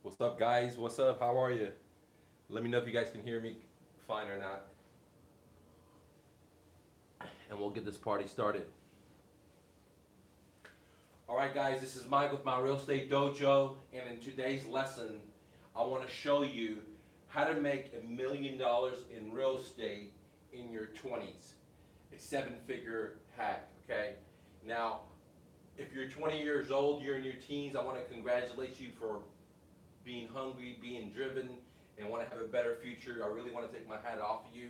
What's up, guys? What's up? How are you? Let me know if you guys can hear me fine or not, and we'll get this party started. All right, guys, this is Mike with my Real Estate Dojo, and in today's lesson, I want to show you how to make $1 million in real estate in your 20s. A seven-figure hack, okay? Now, if you're 20 years old, you're in your teens, I want to congratulate you for being hungry, being driven, and want to have a better future. I really want to take my hat off of you.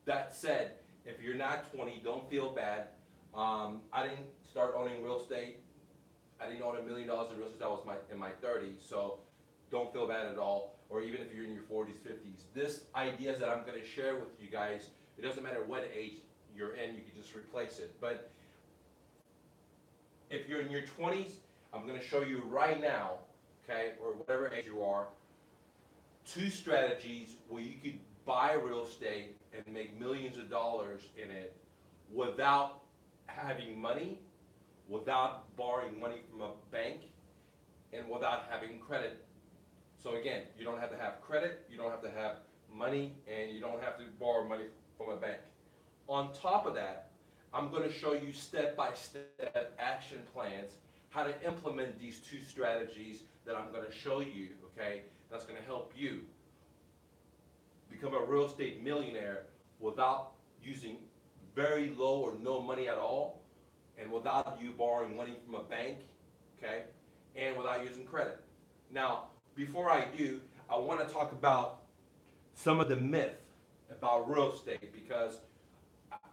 That said, if you're not 20, don't feel bad. I didn't start owning real estate. I didn't own $1 million in real estate. I was in my 30s, so don't feel bad at all. Or even if you're in your 40s, 50s. This ideas that I'm going to share with you guys, it doesn't matter what age you're in, you can just replace it. But if you're in your 20s, I'm going to show you right now, okay, or whatever age you are, two strategies where you could buy real estate and make millions of dollars in it without having money, without borrowing money from a bank, and without having credit. So again, you don't have to have credit, you don't have to have money, and you don't have to borrow money from a bank. On top of that, I'm going to show you step-by-step action plans how to implement these two strategies that I'm going to show you, okay? That's going to help you become a real estate millionaire without using very low or no money at all, and without you borrowing money from a bank, okay? And without using credit. Now, before I do, I want to talk about some of the myth about real estate because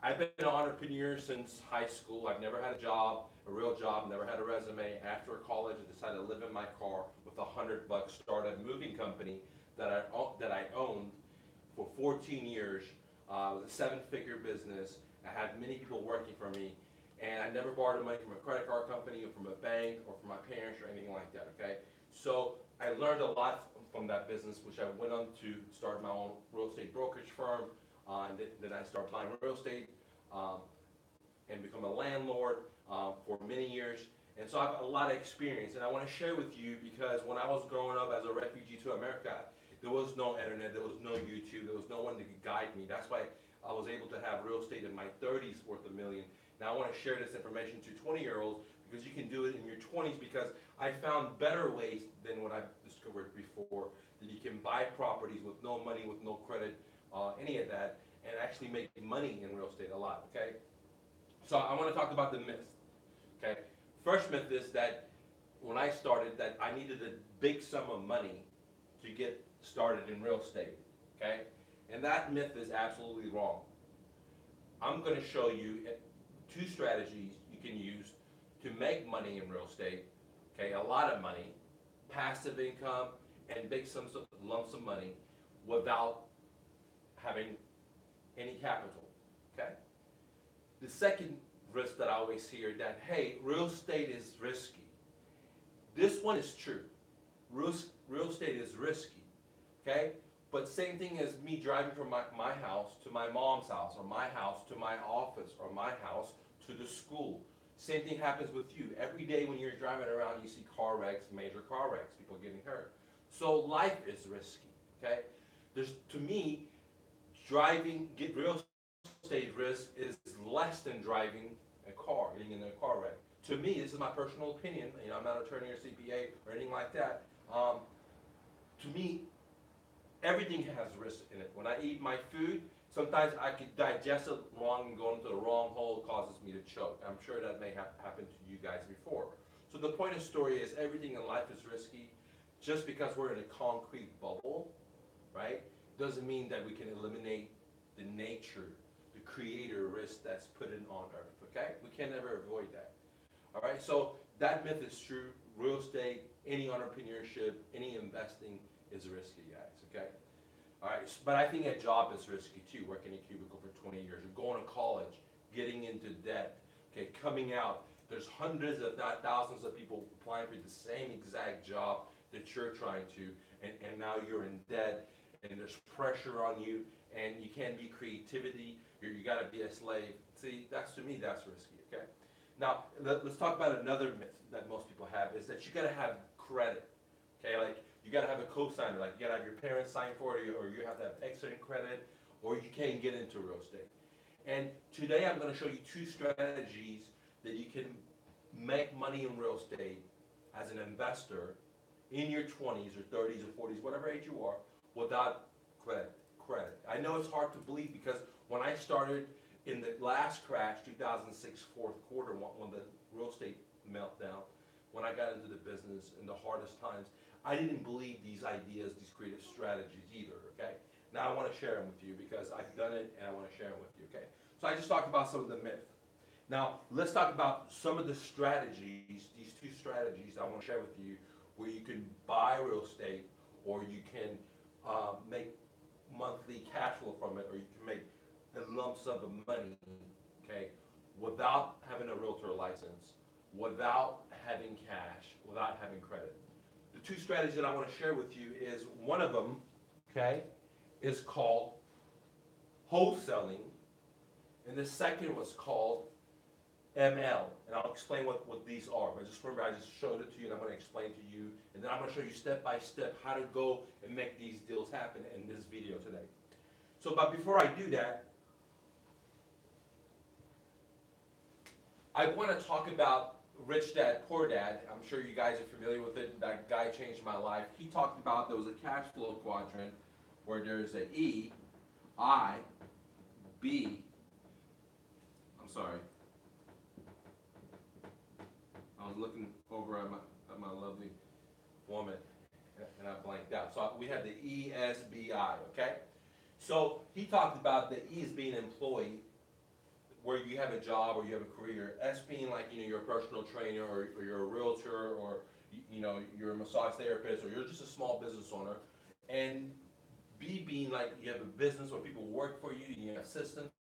I've been an entrepreneur since high school. I've never had a job, a real job, never had a resume. After college, I decided to live in my car with $100, start a moving company that I owned for 14 years. It was a seven-figure business. I had many people working for me, and I never borrowed money from a credit card company or from a bank or from my parents or anything like that, okay? So I learned a lot from that business, which I went on to start my own real estate brokerage firm. And then I started buying real estate and become a landlord for many years. And so I have a lot of experience, and I want to share with you because when I was growing up as a refugee to America, there was no internet, there was no YouTube, there was no one that could guide me. That's why I was able to have real estate in my 30s worth $1 million. Now I want to share this information to 20-year-olds because you can do it in your 20s because I found better ways than what I discovered before, that you can buy properties with no money, with no credit, any of that, and actually make money in real estate a lot, okay? So I want to talk about the myths, okay? First myth is that when I started that I needed a big sum of money to get started in real estate, okay? And that myth is absolutely wrong. I'm going to show you two strategies you can use to make money in real estate, okay? A lot of money, passive income, and big sums of lumps of money without having any capital, okay? The second risk that I always hear that, hey, real estate is risky. This one is true. Real estate is risky, okay? But same thing as me driving from my house to my mom's house, or my house to my office, or my house to the school. Same thing happens with you. Every day when you're driving around, you see car wrecks, major car wrecks, people getting hurt. So life is risky, okay? To me, real estate risk is less than driving a car, getting in a car wreck. To me, this is my personal opinion. I'm not an attorney or CPA or anything like that. To me, everything has risk in it. When I eat my food, sometimes I could digest it wrong and go into the wrong hole, causes me to choke. I'm sure that may have happened to you guys before. So the point of the story is everything in life is risky. Just because we're in a concrete bubble, right, doesn't mean that we can eliminate the nature, the creator risk that's put in on earth, okay? We can never avoid that. All right, so that myth is true. Real estate, any entrepreneurship, any investing is risky, guys, okay? All right, but I think a job is risky too, working in a cubicle for 20 years, or going to college, getting into debt, okay, coming out. There's hundreds, if not thousands of people applying for the same exact job that you're trying to, and now you're in debt, and there's pressure on you, and you can't be creativity, you got to be a slave. See, to me, that's risky, okay? Now, let's talk about another myth that most people have is that you got to have credit, okay? Like you gotta have a co-signer, like you gotta have your parents sign for it, or you have to have excellent credit, or you can't get into real estate. And today I'm gonna show you two strategies that you can make money in real estate as an investor in your 20s or 30s or 40s, whatever age you are, without credit. I know it's hard to believe because when I started in the last crash, 2006 fourth quarter, when the real estate meltdown, when I got into the business in the hardest times, I didn't believe these ideas, these creative strategies either, okay? Now I want to share them with you because I've done it and I want to share them with you, okay? So I just talked about some of the myth. Now, let's talk about some of the strategies, these two strategies I want to share with you, where you can buy real estate or you can make monthly cash flow from it, or you can make a lump sum of money, okay, without having a realtor license, without having cash, without having credit. The two strategies that I want to share with you is one of them, okay, is called wholesaling, and the second was called ML, and I'll explain what these are. But just remember, I just showed it to you, and I'm going to explain to you, and then I'm going to show you step by step how to go and make these deals happen in this video today. So, but before I do that, I want to talk about Rich Dad, Poor Dad. I'm sure you guys are familiar with it. That guy changed my life. He talked about there was a cash flow quadrant where there's a E, I, B, I'm sorry. I was looking over at my lovely woman, and I blanked out. So we have the ESBI, okay? So he talked about the E as being employee, where you have a job or you have a career. S being like, you're a personal trainer, or you're a realtor, or you're a massage therapist, or you're just a small business owner. And B being like you have a business where people work for you, you have assistants.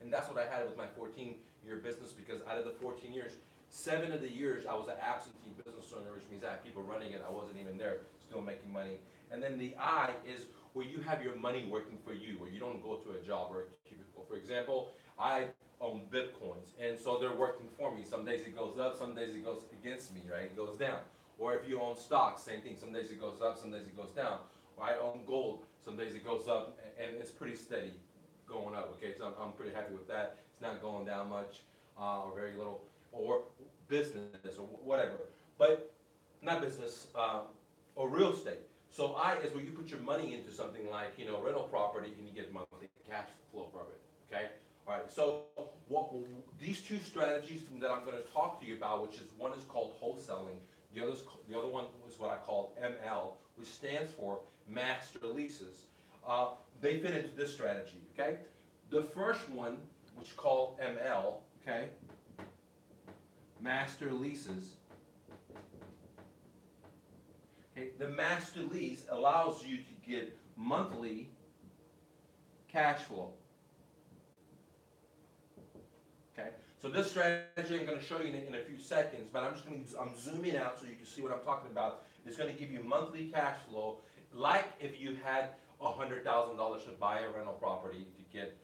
And that's what I had with my 14-year business, because out of the 14 years, 7 of the years I was an absentee business owner, which means I had people running it. I wasn't even there, still making money. And then the I is where you have your money working for you, where you don't go to a job or a cubicle. For example, I own Bitcoins, and so they're working for me. Some days it goes up, some days it goes against me, right? It goes down. Or if you own stocks, same thing. Some days it goes up, some days it goes down. Or I own gold, some days it goes up, and it's pretty steady going up, okay? So I'm pretty happy with that. It's not going down much, or very little. Or business, or whatever. But not business, or real estate. So I is where you put your money into something like, rental property, and you get monthly cash flow from it, okay? All right, so these two strategies that I'm going to talk to you about, which is one is called wholesaling, the other one is what I call ML, which stands for master leases. They fit into this strategy, okay? The first one, which is called ML, okay, master leases. Okay, the master lease allows you to get monthly cash flow. Okay, so this strategy I'm going to show you in a few seconds, but I'm zooming out so you can see what I'm talking about. It's going to give you monthly cash flow, like if you had $100,000 to buy a rental property to get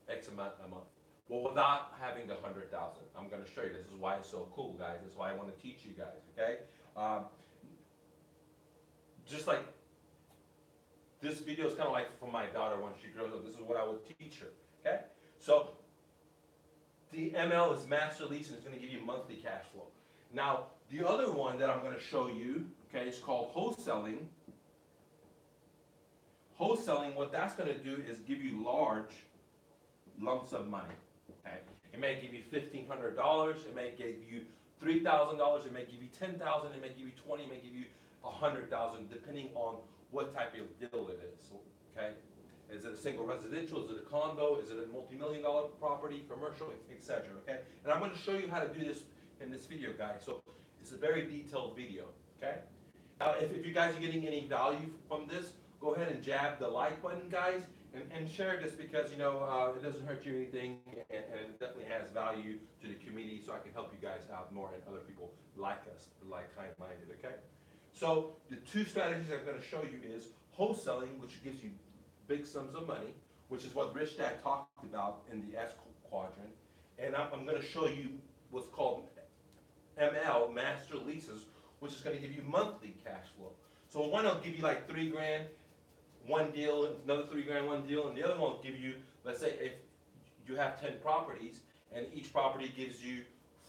X amount a month. Well, without having the 100,000, I'm going to show you. This is why it's so cool, guys. This is why I want to teach you guys. Okay, just like this video is kind of like for my daughter when she grows up. This is what I would teach her. Okay, so the ML is master lease, and it's going to give you monthly cash flow. Now, the other one that I'm going to show you, okay, is called wholesaling. Wholesaling, what that's going to do is give you large lumps of money. Okay, it may give you $1,500. It may give you $3,000. It may give you $10,000. It may give you $20,000. It may give you $100,000, depending on what type of deal it is. Okay. Is it a single residential? Is it a condo? Is it a multi-million-dollar property, commercial, etc.? Okay, and I'm going to show you how to do this in this video, guys. So it's a very detailed video. Okay. Now, if you guys are getting any value from this, go ahead and jab the like button, guys, and share this because it doesn't hurt you anything, and it definitely has value to the community. So I can help you guys out more and other people like us, like kind-minded. Okay. So the two strategies I'm going to show you is wholesaling, which gives you big sums of money, which is what Rich Dad talked about in the S quadrant. And I'm going to show you what's called ML, master leases, which is going to give you monthly cash flow. So one will give you like 3 grand, one deal, another 3 grand, one deal, and the other one will give you, let's say if you have 10 properties and each property gives you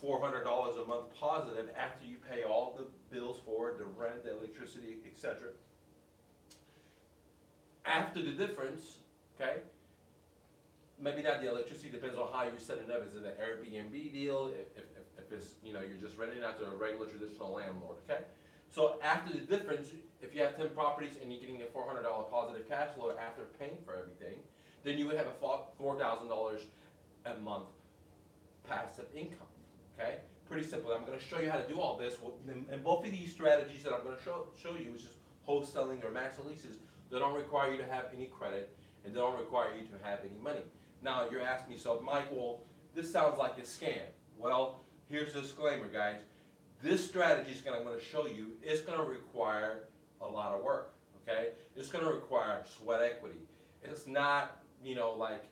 $400 a month positive after you pay all the bills for it, the rent, the electricity, etc. After the difference, okay, maybe not the electricity, depends on how you're setting it up. Is it an Airbnb deal? If it's, you're just renting out to a regular traditional landlord, okay? So after the difference, if you have 10 properties and you're getting a $400 positive cash flow after paying for everything, then you would have a $4,000 a month passive income, okay? Pretty simple. I'm going to show you how to do all this. And both of these strategies that I'm going to show you, which is wholesaling or master leases, they don't require you to have any credit and they don't require you to have any money. Now you're asking me, so Mike, well, this sounds like a scam. Well, here's the disclaimer, guys. This strategy is I'm going to show you, it's going to require a lot of work, okay? It's going to require sweat equity. It's not, like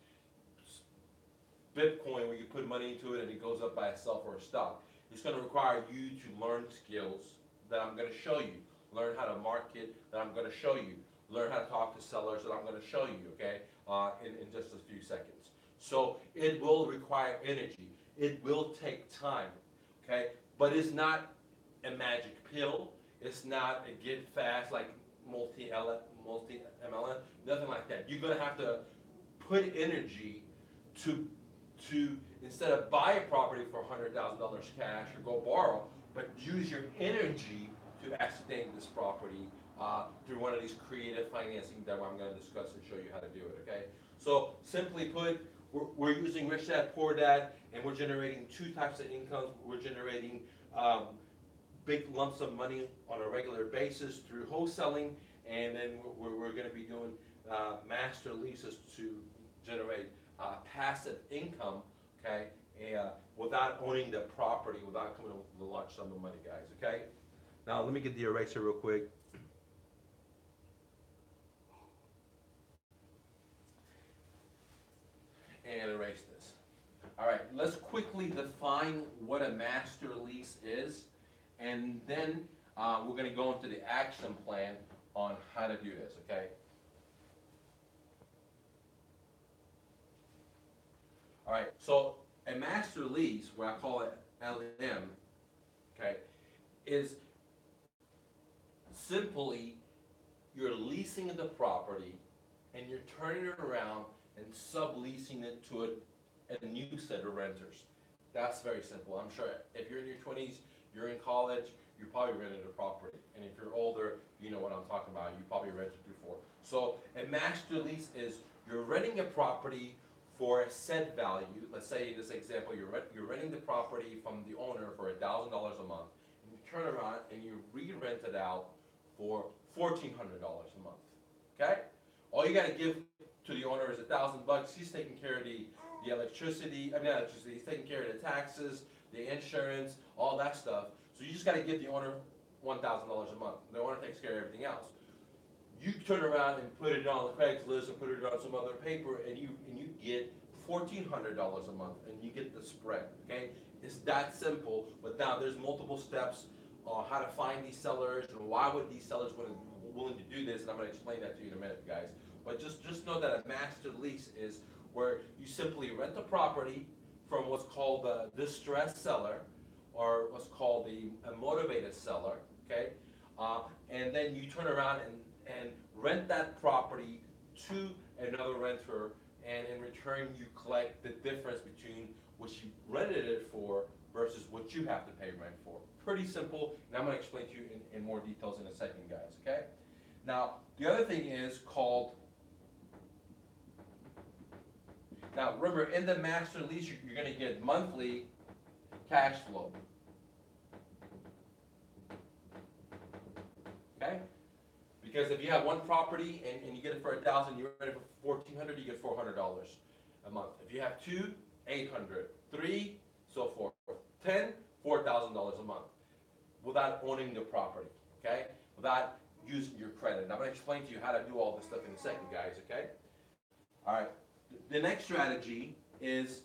Bitcoin where you put money into it and it goes up by itself or a stock. It's going to require you to learn skills that I'm going to show you, learn how to market that I'm going to show you, learn how to talk to sellers that I'm going to show you, okay, in just a few seconds. So it will require energy. It will take time, okay? But it's not a magic pill. It's not a get fast like multi-MLM, nothing like that. You're going to have to put energy to instead of buy a property for $100,000 cash or go borrow, but use your energy to sustain this property through one of these creative financing that I'm going to discuss and show you how to do it, okay? So simply put, we're using Rich Dad, Poor Dad, and we're generating 2 types of incomes. We're generating big lumps of money on a regular basis through wholesaling, and then we're going to be doing master leases to generate passive income, okay, without owning the property, without coming up with a large sum of money, guys, okay? Now, let me get the eraser real quick. And erase this. All right, let's quickly define what a master lease is, and then we're going to go into the action plan on how to do this, okay? All right, so a master lease, what I call it LM, okay, is simply you're leasing the property and you're turning it around and subleasing it to a new set of renters. That's very simple. I'm sure if you're in your 20s, you're in college, you probably rented a property. And if you're older, you know what I'm talking about. You probably rented before. So a master lease is you're renting a property for a set value. Let's say in this example, you're renting the property from the owner for $1,000 a month. And you turn around and you re-rent it out for $1,400 a month. Okay? All you got to give to the owner is $1,000. He's taking care of the electricity. He's taking care of the taxes, the insurance, all that stuff. So you just got to give the owner $1,000 a month. The owner takes care of everything else. You turn around and put it on Craigslist or put it on some other paper, and you get $1,400 a month, and you get the spread. Okay, it's that simple. But now there's multiple steps on how to find these sellers and why would these sellers willing to do this, and I'm going to explain that to you in a minute, guys. But just know that a master lease is where you simply rent the property from what's called the distressed seller, or what's called a motivated seller. Okay, and then you turn around and rent that property to another renter, and in return you collect the difference between what you rented it for versus what you have to pay rent for. Pretty simple, and I'm going to explain to you in more details in a second, guys, okay? Now, the other thing is called, now remember, in the master lease, you're going to get monthly cash flow. Okay? Because if you have one property and you get it for $1,000, you rent it for $1,400, you get $400 a month. If you have 2, $800, 3, so forth. 10, $4,000 a month without owning the property, okay? Without using your credit. And I'm going to explain to you how to do all this stuff in a second, guys, okay? All right. The next strategy is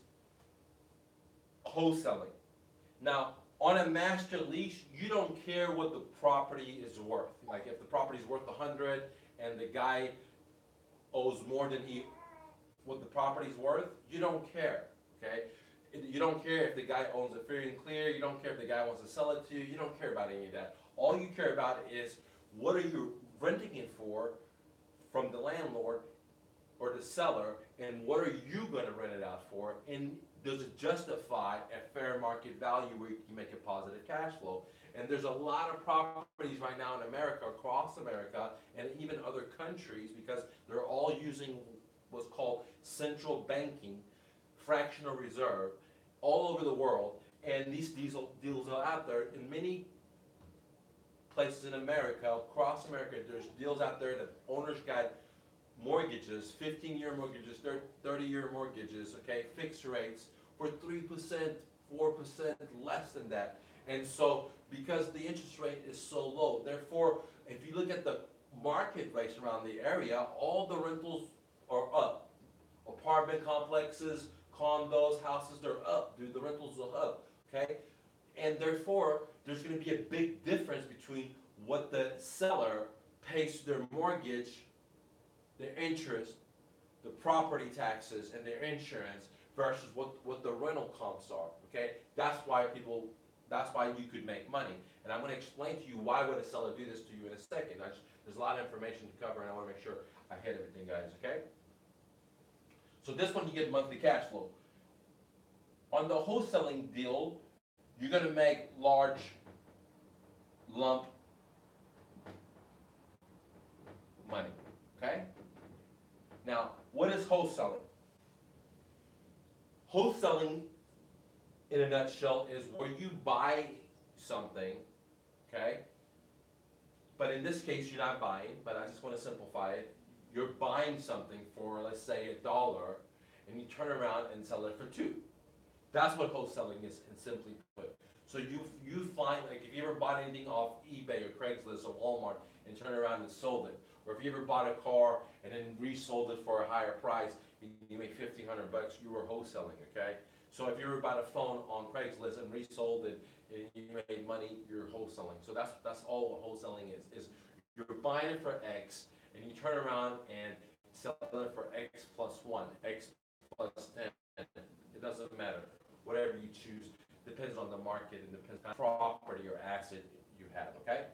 wholesaling. Now, On a master lease, you don't care what the property is worth. Like if the property is worth 100 and the guy owes more than what the property's worth, you don't care, okay? You don't care if the guy owns it free and clear, you don't care if the guy wants to sell it to you, you don't care about any of that. All you care about is what are you renting it for from the landlord or the seller, and what are you gonna rent it out for, and does it justify at fair market value where you can make a positive cash flow? And there's a lot of properties right now in America, across America, and even other countries, because they're all using what's called central banking, fractional reserve, all over the world, and these deals are out there. In many places in America, across America, there's deals out there that owners got mortgages, 15-year mortgages, 30-year mortgages, okay, fixed rates for 3%, 4%, less than that. And so, because the interest rate is so low, therefore, if you look at the market rates around the area, all the rentals are up. Apartment complexes, condos, houses, they're up, dude, the rentals are up, okay? And therefore, there's gonna be a big difference between what the seller pays their mortgage, their interest, the property taxes, and their insurance versus what the rental comps are, okay? That's why you could make money. And I'm gonna explain to you why would a seller do this to you in a second. There's a lot of information to cover, and I wanna make sure I hit everything, guys, okay? So this one, you get monthly cash flow. On the wholesaling deal, you're gonna make large lump money, okay? Now, what is wholesaling? Wholesaling, in a nutshell, is where you buy something, okay? But in this case, you're not buying, but I just want to simplify it. You're buying something for, let's say, $1, and you turn around and sell it for $2. That's what wholesaling is, and simply put. So you find, like, if you ever bought anything off eBay or Craigslist or Walmart and turned around and sold it, or if you ever bought a car and then resold it for a higher price, you make $1,500, you were wholesaling, okay? So if you ever bought a phone on Craigslist and resold it and you made money, you're wholesaling. So that's all what wholesaling is you're buying it for X and you turn around and sell it for X plus 1, X plus 10. It doesn't matter. Whatever you choose depends on the market and depends on property or asset you have, okay?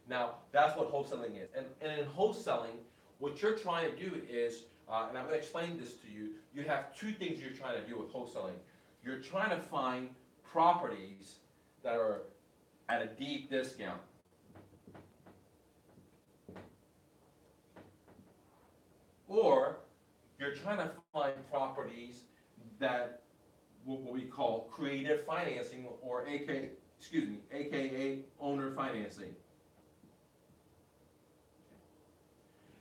Now, that's what wholesaling is. And in wholesaling, what you're trying to do is, and I'm going to explain this to you, you have two things you're trying to do with wholesaling. You're trying to find properties that are at a deep discount. Or you're trying to find properties that what we call creative financing, or AKA owner financing.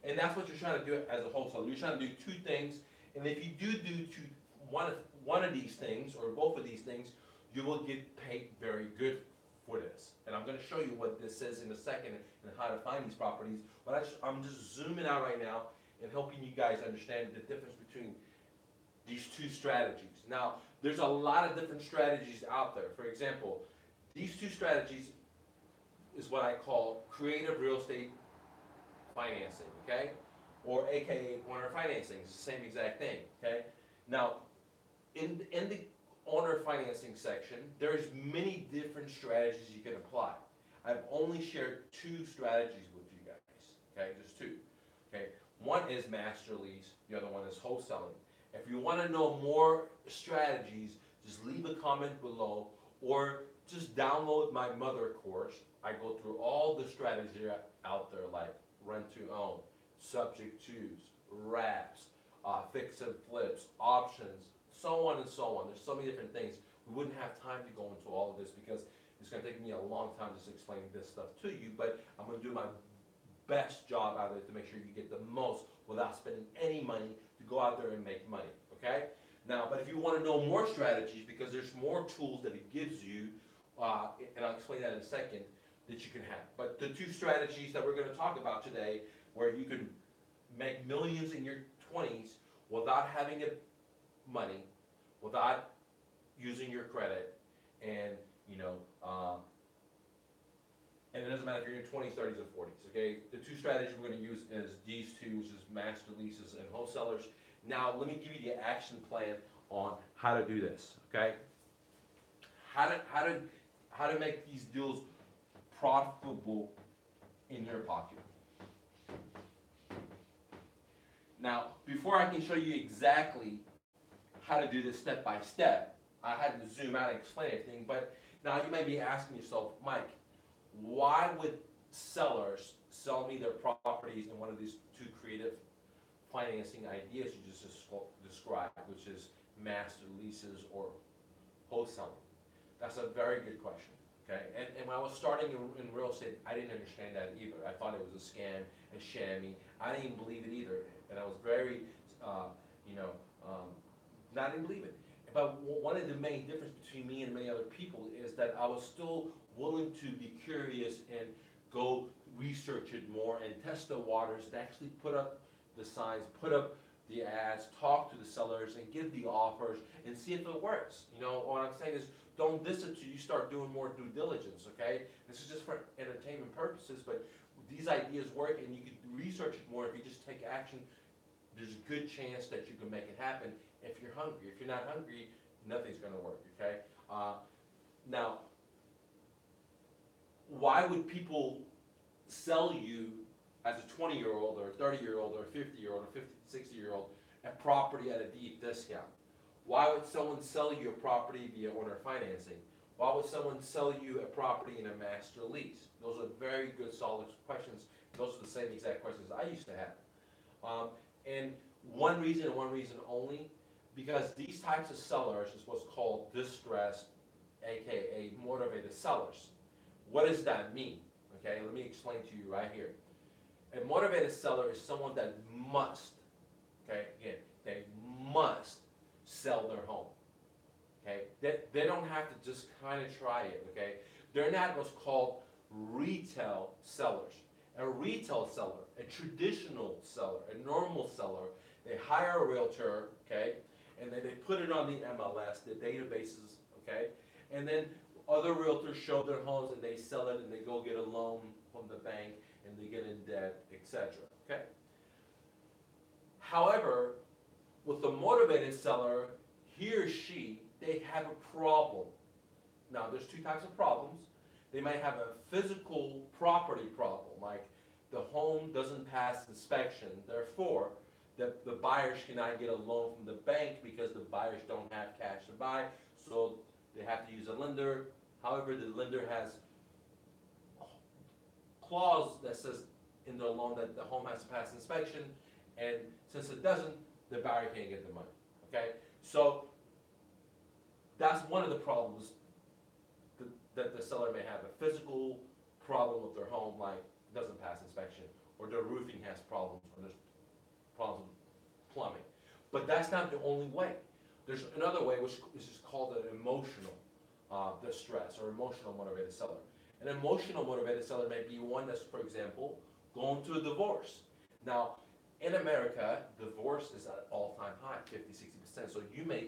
And that's what you're trying to do as a wholesaler. You're trying to do two things, and if you do one of these things, or both of these things, you will get paid very good for this. And I'm going to show you what this says in a second and how to find these properties. But I'm just zooming out right now and helping you guys understand the difference between these two strategies. Now, there's a lot of different strategies out there. For example, these two strategies is what I call creative real estate financing, okay? Or AKA owner financing. It's the same exact thing, okay? Now, in the owner financing section, there's many different strategies you can apply. I've only shared two strategies with you guys, okay? Just two, okay? One is master lease, the other one is wholesaling. If you want to know more strategies, just leave a comment below, or just download my mother course. I go through all the strategies out there, like rent to own, subject twos, wraps, fix and flips, options, so on and so on. There's so many different things. We wouldn't have time to go into all of this because it's going to take me a long time just explaining this stuff to you, but I'm going to do my best job out of it to make sure you get the most without spending any money to go out there and make money, okay? Now, but if you want to know more strategies, because there's more tools that it gives you, and I'll explain that in a second, that you can have. But the two strategies that we're going to talk about today, where you can make millions in your 20s without having money, without using your credit, and you know, and it doesn't matter if you're in 20s, 30s, or 40s, okay? The two strategies we're gonna use is these two, which is master leases and wholesalers. Now, let me give you the action plan on how to do this, okay? How to make these deals profitable in your pocket. Now, before I can show you exactly how to do this step by step, I had to zoom out and explain everything, but now you may be asking yourself, Mike, why would sellers sell me their properties in one of these two creative financing ideas you just described, which is master leases or wholesaling? That's a very good question, okay? And when I was starting in real estate, I didn't understand that either. I thought it was a scam, a shammy. I didn't even believe it either, and I was very, you know, not didn't believe it. But one of the main differences between me and many other people is that I was still willing to be curious and go research it more and test the waters and actually put up the signs, put up the ads, talk to the sellers and give the offers and see if it works. You know, what I'm saying is don't listen till you start doing more due diligence, okay? This is just for entertainment purposes, but these ideas work and you can research it more. If you just take action, there's a good chance that you can make it happen if you're hungry. If you're not hungry, nothing's gonna work, okay? Now, why would people sell you as a 20-year-old or a 30-year-old or a 50-year-old or 50, 60-year-old a property at a deep discount? Why would someone sell you a property via owner financing? Why would someone sell you a property in a master lease? Those are very good, solid questions. Those are the same exact questions I used to have. And one reason and one reason only, because these types of sellers is what's called distressed, aka motivated sellers. What does that mean? Okay, let me explain to you right here. A motivated seller is someone that must, okay, again, they must sell their home. Okay, they don't have to just kind of try it. Okay, they're not what's called retail sellers. A retail seller, a traditional seller, a normal seller, they hire a realtor, okay, and then they put it on the MLS, the databases, okay, and then other realtors show their homes and they sell it and they go get a loan from the bank and they get in debt, etc. Okay. However, with the motivated seller, he or she, they have a problem. Now, there's two types of problems. They might have a physical property problem, like the home doesn't pass inspection, therefore, the buyers cannot get a loan from the bank because the buyers don't have cash to buy, so they have to use a lender. However, the lender has a clause that says in their loan that the home has to pass inspection, and since it doesn't, the buyer can't get the money, okay? So that's one of the problems that the seller may have, a physical problem with their home, like it doesn't pass inspection, or their roofing has problems, or there's problems with plumbing. But that's not the only way. There's another way, which is just called an emotional distress or emotional motivated seller. An emotional motivated seller may be one that's, for example, going through a divorce. Now, in America, divorce is at all-time high, 50, 60%. So you may,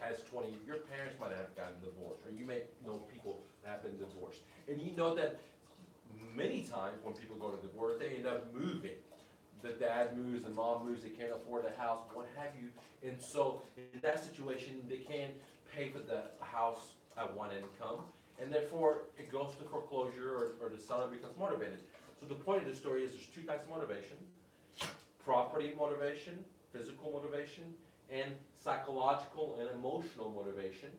as 20, your parents might have gotten divorced, or you may know people that have been divorced. And you know that many times when people go to divorce, they end up moving. The dad moves, the mom moves, they can't afford the house, what have you. And so in that situation, they can't pay for the house at one income, and therefore it goes to foreclosure, or the seller becomes motivated. So the point of the story is there's two types of motivation: property motivation, physical motivation, and psychological and emotional motivation.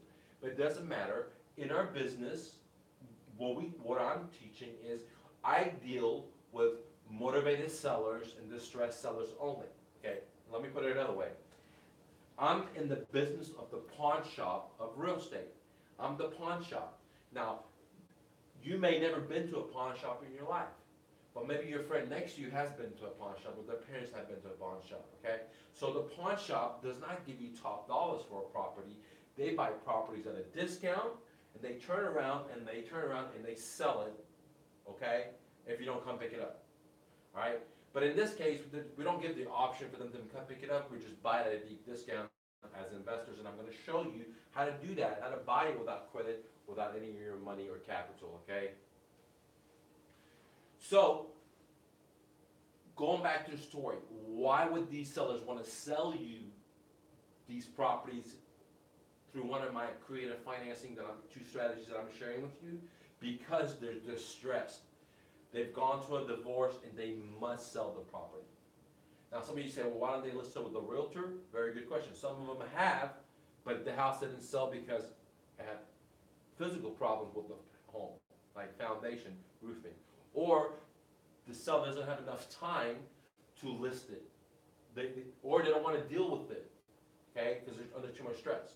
But it doesn't matter. In our business, what I'm teaching is I deal with motivated sellers and distressed sellers only. Okay, let me put it another way. I'm in the business of the pawn shop of real estate. I'm the pawn shop. Now, you may never been to a pawn shop in your life, but maybe your friend next to you has been to a pawn shop, or their parents have been to a pawn shop, okay? So the pawn shop does not give you top dollars for a property. They buy properties at a discount, and they turn around and they sell it, okay, if you don't come pick it up, all right? But in this case, we don't give the option for them to come pick it up. We just buy it at a deep discount as investors, and I'm going to show you how to do that, how to buy it without credit without any of your money or capital, okay? So, going back to the story, why would these sellers want to sell you these properties through one of my creative financing two strategies that I'm sharing with you? Because they're distressed. They've gone to a divorce and they must sell the property. Now some of you say, well, why don't they list it with a realtor? Very good question. Some of them have, but the house didn't sell because it had physical problems with the home, like foundation, roofing. Or the seller doesn't have enough time to list it. Or they don't want to deal with it, okay, because they're under too much stress.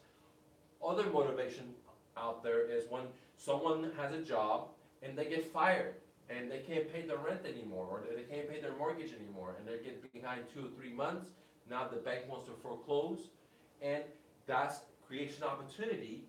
Other motivation out there is when someone has a job and they get fired and they can't pay their rent anymore, or they can't pay their mortgage anymore, and they're getting behind 2 or 3 months. Now the bank wants to foreclose, and that creates an opportunity,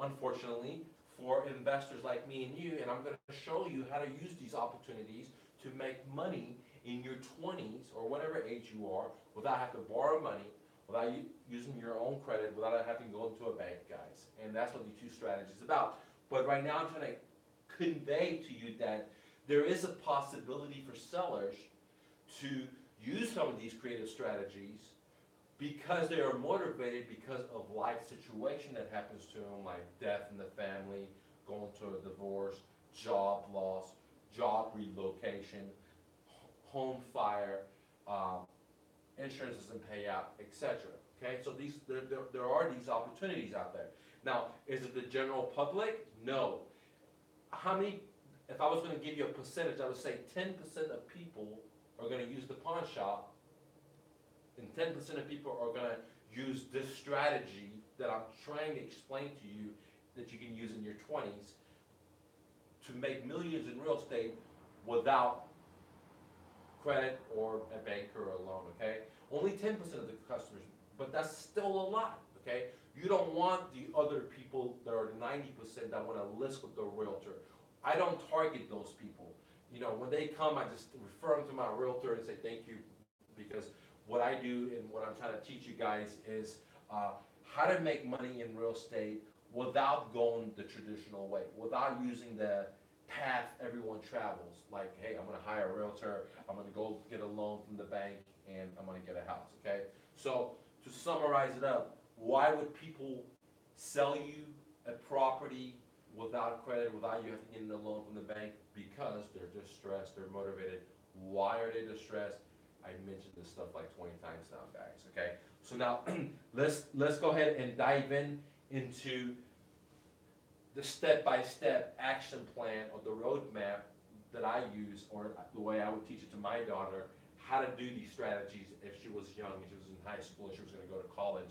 unfortunately, for investors like me and you. And I'm going to show you how to use these opportunities to make money in your 20s or whatever age you are, without having to borrow money, without using your own credit, without having to go into a bank, guys. And that's what the two strategies about. But right now I'm trying to convey to you that there is a possibility for sellers to use some of these creative strategies because they are motivated because of life situation that happens to them, like death in the family, going to a divorce, job loss, job relocation, home fire, insurance doesn't pay out, etc. Okay, so there are these opportunities out there. Now, is it the general public? No. How many? If I was going to give you a percentage, I would say 10% of people are going to use the pawn shop, and 10% of people are going to use this strategy that I'm trying to explain to you that you can use in your 20s to make millions in real estate without credit or a bank or a loan, okay? Only 10% of the customers, but that's still a lot, okay? You don't want the other people that are 90% that want to list with the realtor. I don't target those people. You know, when they come, I just refer them to my realtor and say thank you, because what I do and what I'm trying to teach you guys is how to make money in real estate without going the traditional way, without using the path everyone travels. Like, hey, I'm going to hire a realtor, I'm going to go get a loan from the bank, and I'm going to get a house, okay? So to summarize it up, why would people sell you a property without credit, without you having to get a loan from the bank? Because they're distressed, they're motivated. Why are they distressed? I mentioned this stuff like 20 times now, guys, okay? So now, let's go ahead and dive into the step-by-step action plan or the roadmap that I use, or the way I would teach it to my daughter, how to do these strategies if she was young, if she was in high school, if she was going to go to college,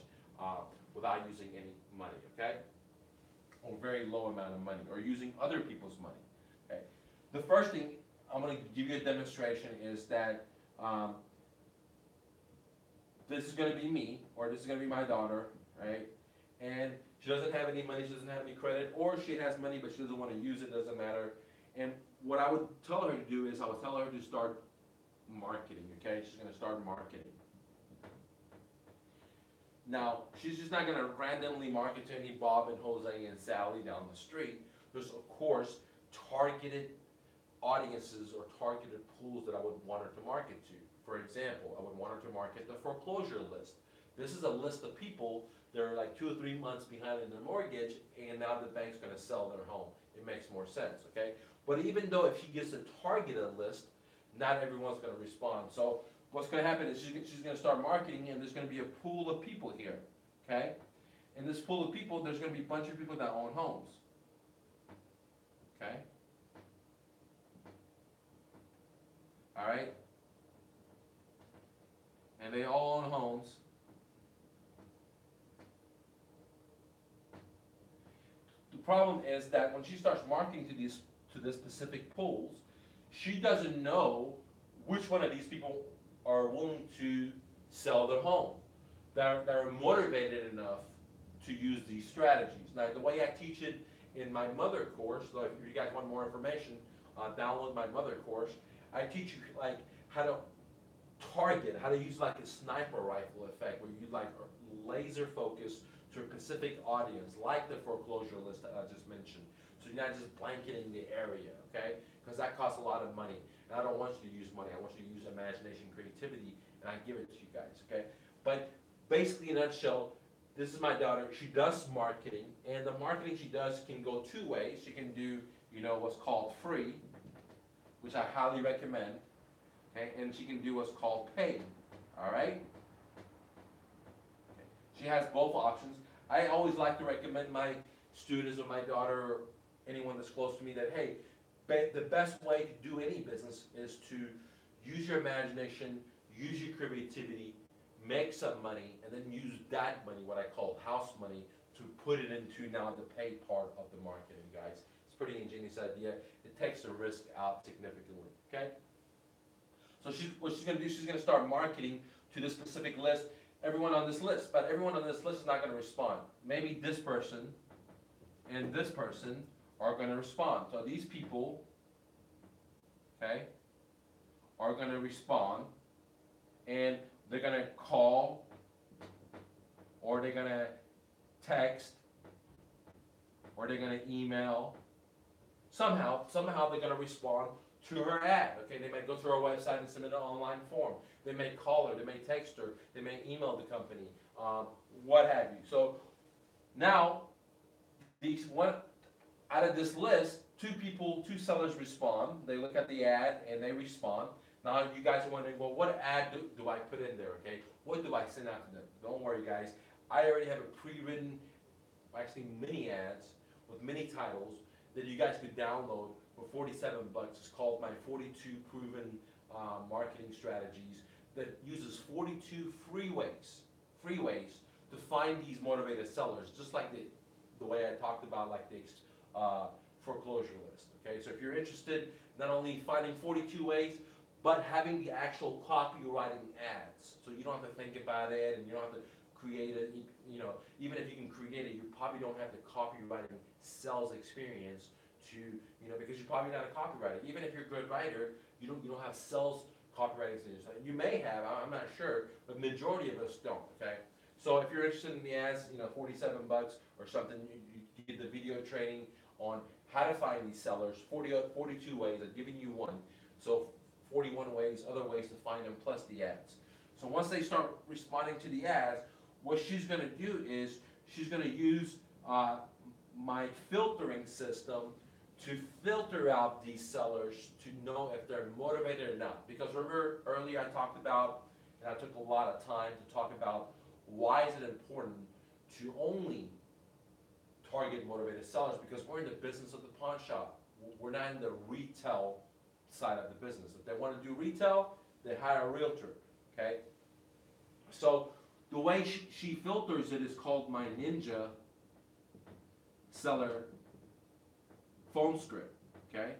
without using any money, okay? Or very low amount of money, or using other people's money, okay? The first thing I'm going to give you a demonstration is that this is going to be me, or this is going to be my daughter, right? And she doesn't have any money, she doesn't have any credit, or she has money but she doesn't want to use it, doesn't matter. And what I would tell her to do is I would tell her to start marketing, okay? She's going to start marketing. Now, she's just not going to randomly market to any Bob and Jose and Sally down the street. There's, of course, targeted audiences or targeted pools that I would want her to market to. For example, I would want her to market the foreclosure list. This is a list of people that are like 2 or 3 months behind in their mortgage, and now the bank's going to sell their home. It makes more sense, okay? But even though if she gets a targeted list, not everyone's going to respond. So what's going to happen is she's going to start marketing, and there's going to be a pool of people here, okay? In this pool of people, there's going to be a bunch of people that own homes, okay? All right? And they all own homes. The problem is that when she starts marketing to this specific pools, she doesn't know which one of these people are willing to sell their home, that are motivated enough to use these strategies. Now, the way I teach it in my mother course, so if you guys want more information, download my mother course. I teach you like how to target, how to use like a sniper rifle effect, where you like laser focus to a specific audience, like the foreclosure list that I just mentioned. So you're not just blanketing the area, okay? Because that costs a lot of money. And I don't want you to use money. I want you to use imagination, creativity, and I give it to you guys, okay? But basically, in a nutshell, this is my daughter. She does marketing, and the marketing she does can go two ways. She can do, what's called free, which I highly recommend, okay? And she can do what's called paid, all right? Okay. She has both options. I always like to recommend my students or my daughter or anyone that's close to me that, hey, the best way to do any business is to use your imagination, use your creativity, make some money, and then use that money, what I call house money, to put it into now the paid part of the marketing, guys. It's a pretty ingenious idea. It takes the risk out significantly, okay? So what she's going to do, she's going to start marketing to this specific list, everyone on this list, but everyone on this list is not going to respond. Maybe this person and this person are going to respond. So these people, okay, are going to respond, and they're going to call, or they're going to text, or they're going to email. Somehow they're going to respond to her ad. Okay, they may go to her website and submit an online form. They may call her, they may text her, they may email the company, what have you. So now, out of this list, two sellers respond. They look at the ad and they respond. Now you guys are wondering, well, what ad do I put in there, okay? What do I send out to them? Don't worry, guys. I already have a pre-written, actually mini ads with many titles that you guys could download for 47 bucks. It's called my 42 proven marketing strategies that uses 42 free ways to find these motivated sellers, just like the way I talked about, like the foreclosure list. Okay, so if you're interested, not only finding 42 ways, but having the actual copywriting ads, so you don't have to think about it and you don't have to create it. Even if you can create it, you probably don't have the copywriting sales experience to, because you're probably not a copywriter. Even if you're a good writer, you don't have sales copywriting experience. You may have, I'm not sure, but majority of us don't. Okay, so if you're interested in the ads, 47 bucks or something, you get the video training on how to find these sellers. 42 ways. I'm giving you one. So 41 ways, other ways to find them, plus the ads. So once they start responding to the ads, what she's going to do is she's going to use my filtering system to filter out these sellers to know if they're motivated or not. Because remember earlier I talked about, and I took a lot of time to talk about, why is it important to only target motivated sellers? Because we're in the business of the pawn shop. We're not in the retail side of the business. If they want to do retail, they hire a realtor, okay? So the way she filters it is called my Ninja Seller phone script, okay?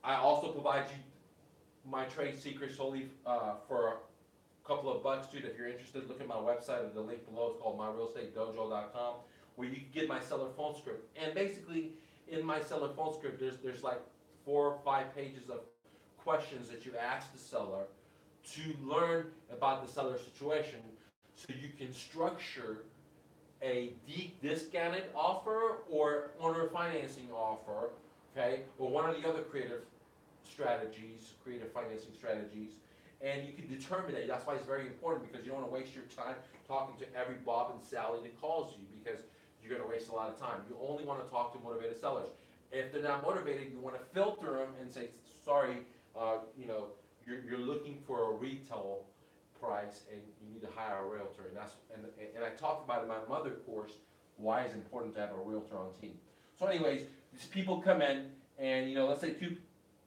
I also provide you my trade secrets solely for a couple of bucks, dude. If you're interested, look at my website or the link below. It's called myrealestatedojo.com, where you can get my seller phone script. And basically, in my seller phone script, there's like 4 or 5 pages of questions that you ask the seller to learn about the seller situation, so you can structure a deep discounted offer or owner financing offer, okay, or one of the other creative financing strategies, and you can determine that. That's why it's very important, because you don't want to waste your time talking to every Bob and Sally that calls you, because you're going to waste a lot of time. You only want to talk to motivated sellers. If they're not motivated, you want to filter them and say, sorry, you're looking for a retail price and you need to hire a realtor. And I talked about in my mother course why it's important to have a realtor on team. So anyways, these people come in, and let's say 2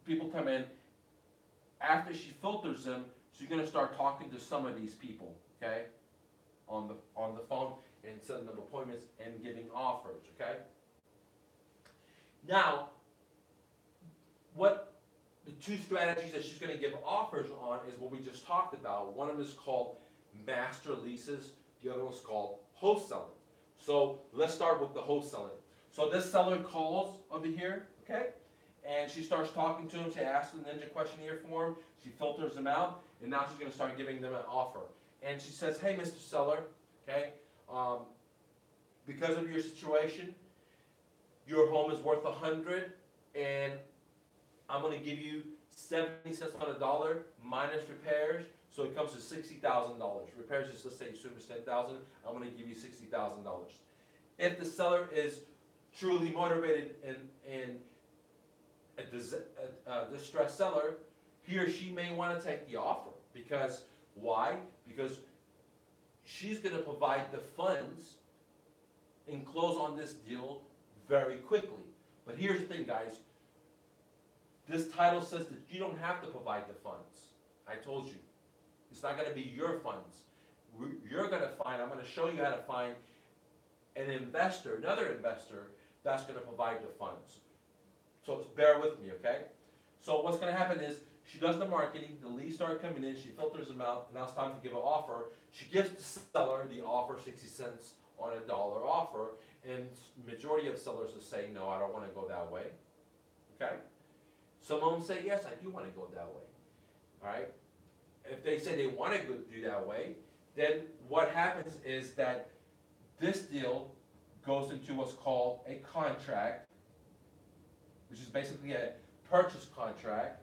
people come in. After she filters them, she's going to start talking to some of these people, okay, on the phone, and setting up appointments and giving offers, okay. Now, what the 2 strategies that she's going to give offers on is what we just talked about. One of them is called master leases. The other one's called wholesaling. So let's start with the wholesaling. So this seller calls over here, okay, and she starts talking to him. She asks the Ninja questionnaire form. She filters them out, and now she's going to start giving them an offer. And she says, hey, Mr. Seller, okay, because of your situation, your home is worth 100, and I'm gonna give you 70 cents on a dollar minus repairs, so it comes to $60,000. Repairs is, let's say, assume it's 10,000. I'm gonna give you $60,000. If the seller is truly motivated and a distressed seller, he or she may want to take the offer. Because why? Because she's going to provide the funds and close on this deal very quickly. But here's the thing, guys. This title says that you don't have to provide the funds. I told you. It's not going to be your funds. You're going to find, I'm going to show you how to find an investor, another investor, that's going to provide the funds. So bear with me, okay? So what's going to happen is she does the marketing, the leads start coming in, she filters them out, and now it's time to give an offer. She gives the seller the offer, 60 cents on a dollar offer, and majority of sellers will say, no, I don't want to go that way, okay? Some of them say, yes, I do want to go that way, all right? If they say they want to go do that way, then what happens is that this deal goes into what's called a contract, which is basically a purchase contract.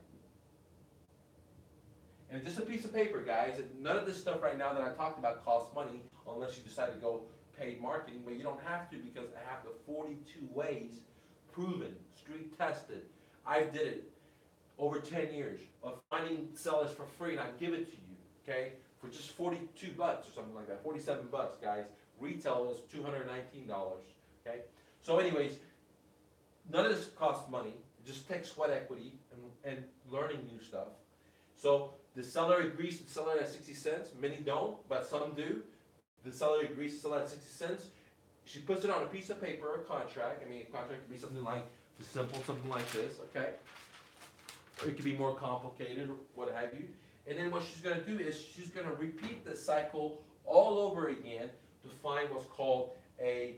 And it's just a piece of paper, guys. None of this stuff right now that I talked about costs money unless you decide to go paid marketing, but you don't have to because I have the 42 ways proven, street tested. I did it over 10 years of finding sellers for free, and I give it to you, okay, for just 42 bucks or something like that, 47 bucks, guys. Retail is $219, okay? So anyways, none of this costs money. It just takes sweat equity and learning new stuff. So the seller agrees to sell it at 60 cents. Many don't, but some do. The seller agrees to sell it at 60 cents. She puts it on a piece of paper, a contract. I mean, a contract could be something like simple, something like this, okay? Or it could be more complicated, or what have you. And then what she's going to do is she's going to repeat the cycle all over again to find what's called a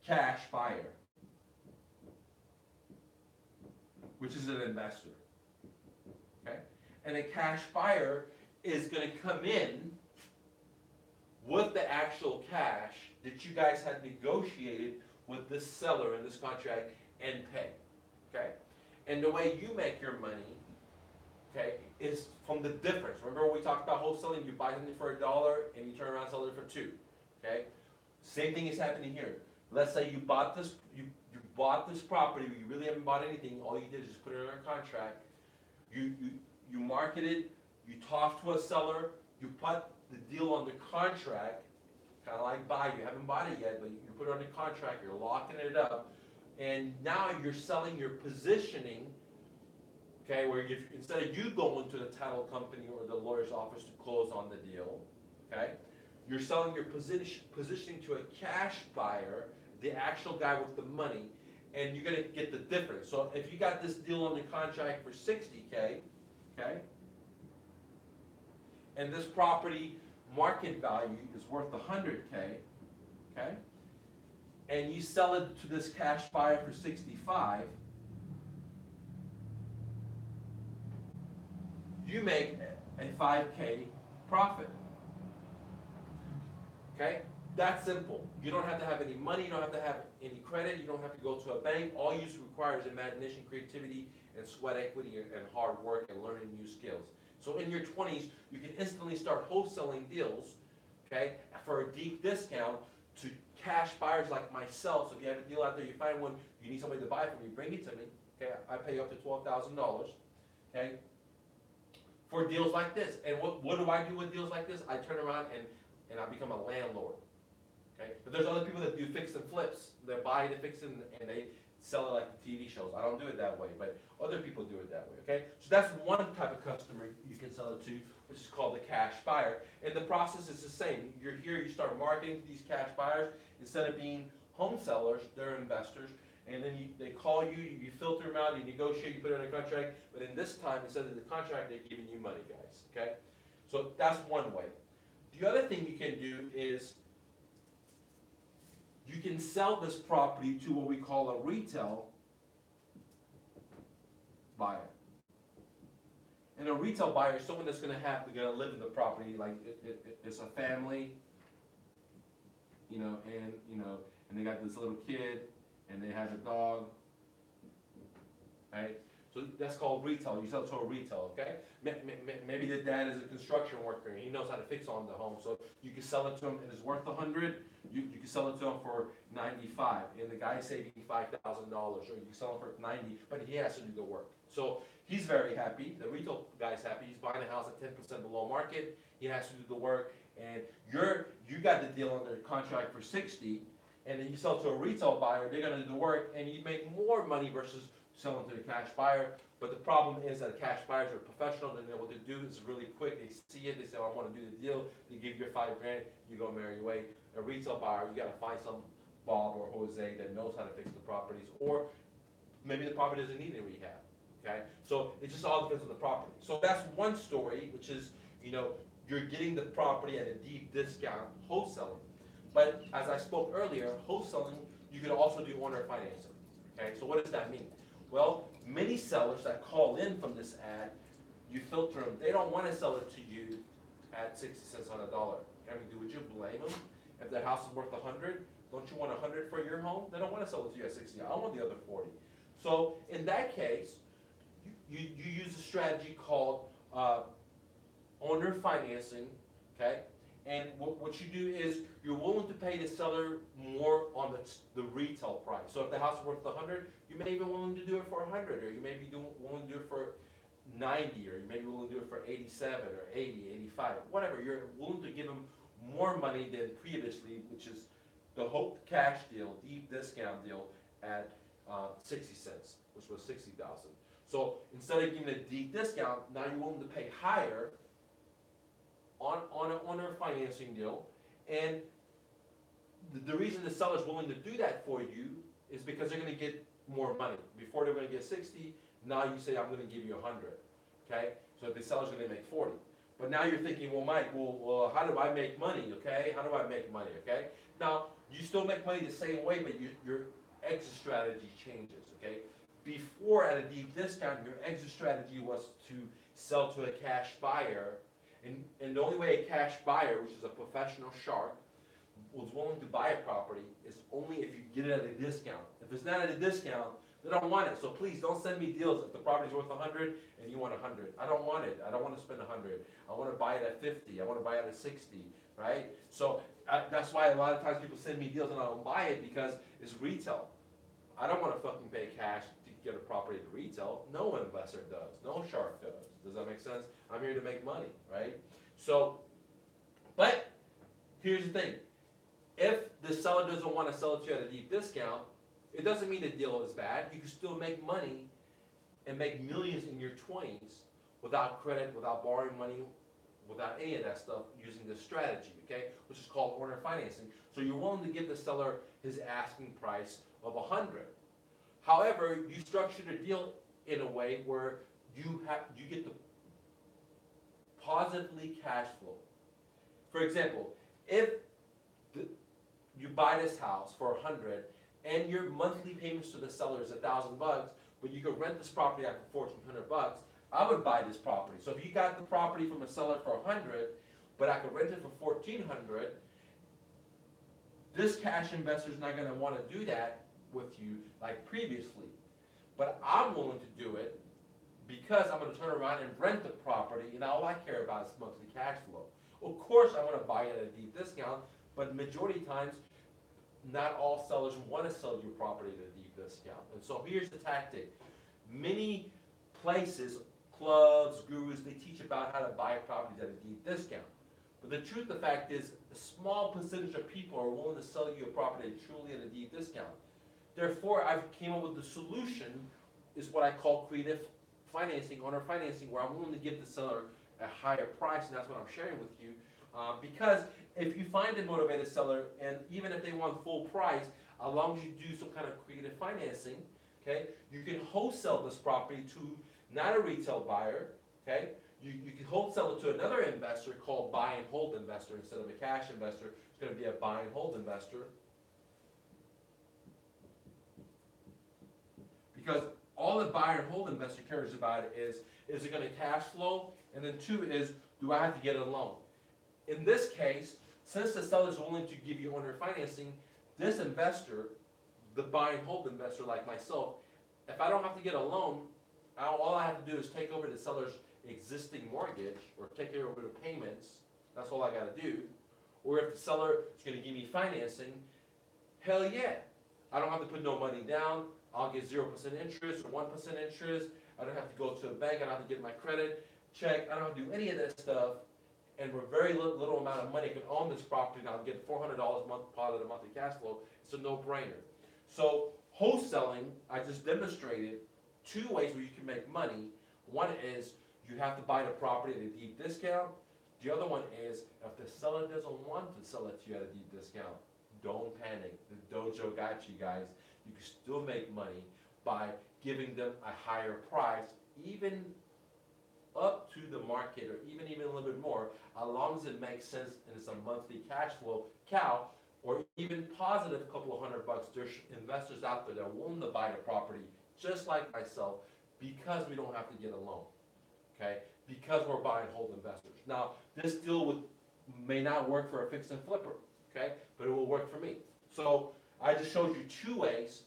cash buyer, which is an investor, okay? And a cash buyer is going to come in with the actual cash that you guys had negotiated with this seller in this contract and pay, okay? And the way you make your money, okay, is from the difference. Remember when we talked about wholesaling, you buy something for $1 and you turn around and sell it for $2, okay? Same thing is happening here. Let's say you bought this, you bought this property, you really haven't bought anything, all you did is just put it on a contract. You marketed, you talked to a seller, you put the deal on the contract, kind of like buy, you haven't bought it yet, but you put it on the contract, you're locking it up, and now you're selling your positioning, okay, where instead of you going to the title company or the lawyer's office to close on the deal, okay, you're selling your positioning to a cash buyer, the actual guy with the money, and you're going to get the difference. So if you got this deal on the contract for $60K, okay, and this property market value is worth $100K, okay, and you sell it to this cash buyer for $65, you make a $5K profit. Okay? That's simple. You don't have to have any money, you don't have to have any credit, you don't have to go to a bank. All you require is imagination, creativity, and sweat equity, and hard work, and learning new skills. So in your 20s, you can instantly start wholesaling deals, okay, for a deep discount to cash buyers like myself. So if you have a deal out there, you find one, you need somebody to buy from you, bring it to me, okay? I pay up to $12,000, okay, for deals like this. And what do I do with deals like this? I turn around and I become a landlord, okay? But there's other people that do fix and flips. They buy the fix and they sell it like the TV shows. I don't do it that way, but other people do it that way, okay? So that's one type of customer you can sell it to, which is called the cash buyer. And the process is the same. You're here, you start marketing to these cash buyers. Instead of being home sellers, they're investors. And then they call you, you filter them out, you negotiate, you put it in a contract. But in this time, instead of the contract, they're giving you money, guys, okay? So that's one way. The other thing you can do is you can sell this property to what we call a retail buyer. And a retail buyer is someone that's going to live in the property, like it's a family, and they got this little kid, and they have a dog, right? So that's called retail. You sell to a retail, okay? Maybe the dad is a construction worker and he knows how to fix on the home. So you can sell it to him and it's worth 100. You can sell it to him for 95, and the guy's saving $5,000, or you can sell it for 90, but he has to do the work. So he's very happy. The retail guy's happy. He's buying a house at 10% below market. He has to do the work, and you got the deal under contract for 60, and then you sell to a retail buyer. They're going to do the work, and you make more money versus selling to the cash buyer. But the problem is that cash buyers are professional, and then what they do is really quick. They see it, they say, oh, I want to do the deal. They give you $5,000, you go marry your way. A retail buyer, you got to find some Bob or Jose that knows how to fix the properties, or maybe the property doesn't need any rehab. Okay, so it just all depends on the property. So that's one story, which is you're getting the property at a deep discount, wholesaling. But as I spoke earlier, wholesaling, you can also do owner financing. Okay, so what does that mean? Well, many sellers that call in from this ad, you filter them. They don't want to sell it to you at 60 cents on a dollar. I mean, would you blame them? If their house is worth 100, don't you want 100 for your home? They don't want to sell it to you at 60. I want the other 40. So in that case, you use a strategy called owner financing, okay? And what you do is you're willing to pay the seller more on the retail price. So if the house is worth 100, you may be willing to do it for 100, or you may be willing to do it for 90, or you may be willing to do it for 87 or 80, 85, whatever. You're willing to give them more money than previously, which is the Hope Cash deal, deep discount deal at 60 cents, which was 60,000. So instead of giving a deep discount, now you're willing to pay higher on a financing deal. And the reason the seller's willing to do that for you is because they're going to get more money. Before they were going to get 60, now you say, I'm going to give you 100. Okay? So the seller's going to make 40. But now you're thinking, well, Mike, well, how do I make money? Okay? How do I make money? Okay? Now, you still make money the same way, but your exit strategy changes. Okay? Before, at a deep discount, your exit strategy was to sell to a cash buyer. And the only way a cash buyer, which is a professional shark, was willing to buy a property is only if you get it at a discount. If it's not at a discount, they don't want it. So please don't send me deals if the property's worth 100 and you want 100. I don't want it. I don't want to spend 100. I want to buy it at 50. I want to buy it at 60, right? So that's why a lot of times people send me deals and I don't buy it, because it's retail. I don't want to fucking pay cash to get a property to retail. No investor does. No shark does. Does that make sense? I'm here to make money, right? So, but here's the thing. If the seller doesn't want to sell it to you at a deep discount, it doesn't mean the deal is bad. You can still make money and make millions in your 20s without credit, without borrowing money, without any of that stuff, using this strategy, okay? Which is called owner financing. So you're willing to give the seller his asking price of 100. However, you structured a deal in a way where you get to positively cash flow. For example, if you buy this house for 100 and your monthly payments to the seller is $1,000, but you could rent this property out for $1,400, I would buy this property. So if you got the property from a seller for 100, but I could rent it for $1,400, this cash investor is not going to want to do that with you like previously. But I'm willing to do it because I'm going to turn around and rent the property, and all I care about is monthly cash flow. Of course, I want to buy it at a deep discount, but majority of times, not all sellers want to sell your property at a deep discount. And so here's the tactic. Many places, clubs, gurus, they teach about how to buy properties at a deep discount. But the truth of the fact is, a small percentage of people are willing to sell you a property truly at a deep discount. Therefore, I've came up with the solution, is what I call creative financing, owner financing, where I'm willing to give the seller a higher price, and that's what I'm sharing with you. Because if you find a motivated seller, and even if they want full price, as long as you do some kind of creative financing, okay, you can wholesale this property to not a retail buyer, okay? You can wholesale it to another investor called buy and hold investor instead of a cash investor. It's going to be a buy and hold investor. Because all the buy and hold investor cares about is it going to cash flow? And then two is, do I have to get a loan? In this case, Since the seller is willing to give you owner financing, this investor, the buy and hold investor like myself, if I don't have to get a loan, all I have to do is take over the seller's existing mortgage or take over the payments. That's all I gotta do. Or if the seller is gonna give me financing, hell yeah. I don't have to put no money down. I'll get 0% interest or 1% interest. I don't have to go to a bank. I don't have to get my credit check. I don't have to do any of that stuff. And for very little amount of money, I can own this property and I'll get $400 a month positive monthly cash flow. It's a no-brainer. So wholesaling, I just demonstrated 2 ways where you can make money. One is you have to buy the property at a deep discount. The other one is if the seller doesn't want to sell it to you at a deep discount, don't panic. The dojo got you guys. You can still make money by giving them a higher price, even up to the market or even a little bit more, as long as it makes sense and it's a monthly cash flow cow, or even positive couple of $100. There's investors out there that are willing to buy the property just like myself because we don't have to get a loan, okay? Because we're buy and hold investors. Now, this deal may not work for a fix and flipper, okay? But it will work for me. So I just showed you 2 ways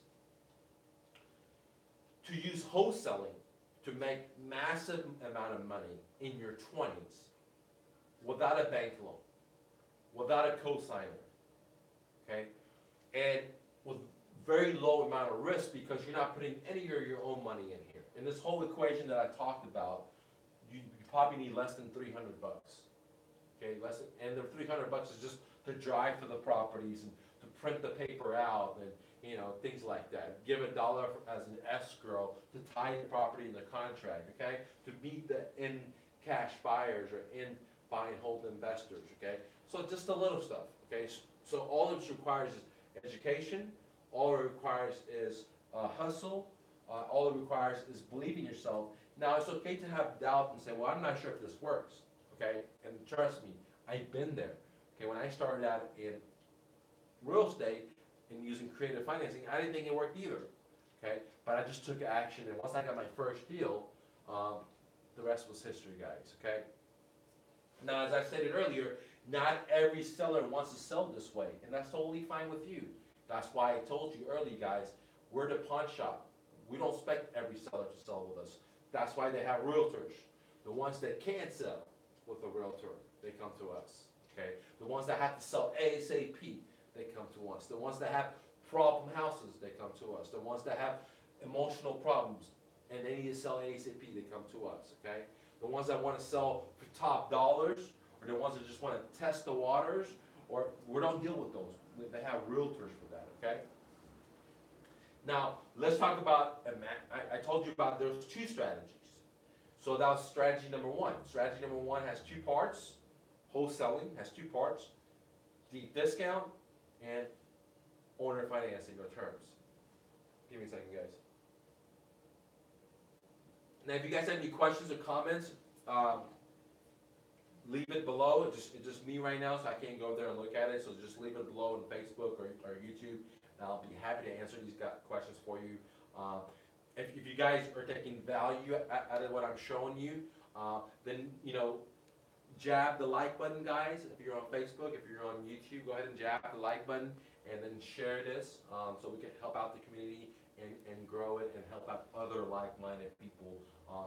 to use wholesaling to make massive amount of money in your 20s without a bank loan, without a cosigner, okay? And with very low amount of risk because you're not putting any of your own money in here. In this whole equation that I talked about, you probably need less than $300, okay? And the $300 is just to drive to the properties and to print the paper out and things like that. Give $1 as an escrow to tie the property in the contract, okay? To meet the in cash buyers or in buy and hold investors, okay? So just the little stuff, okay? So all it requires is education. All it requires is hustle. All it requires is believe in yourself. Now, it's okay to have doubt and say, well, I'm not sure if this works, okay? And trust me, I've been there. Okay, when I started out in real estate and using creative financing, I didn't think it worked either, okay? But I just took action, and once I got my first deal, the rest was history, guys, okay? Now, as I stated earlier, not every seller wants to sell this way, and that's totally fine with you. That's why I told you early, guys, we're the pawn shop. We don't expect every seller to sell with us. That's why they have realtors. The ones that can't sell with a realtor, they come to us, okay? The ones that have to sell ASAP, they come to us. The ones that have problem houses, they come to us. The ones that have emotional problems and they need to sell ASAP, they come to us, okay? The ones that want to sell for top dollars, or the ones that just want to test the waters, or we don't deal with those. They have realtors for that, okay? Now, let's talk about, I told you about those 2 strategies. So that was strategy number 1. Strategy number 1 has 2 parts. Wholesaling has 2 parts. Deep discount and owner financing or terms. Give me a second, guys. Now, if you guys have any questions or comments, leave it below. It's just me right now, so I can't go there and look at it. So just leave it below on Facebook or YouTube. And I'll be happy to answer these questions for you. If you guys are taking value out of what I'm showing you, then, jab the like button, guys. If you're on Facebook, if you're on YouTube, go ahead and jab the like button and then share this so we can help out the community and grow it and help out other like-minded people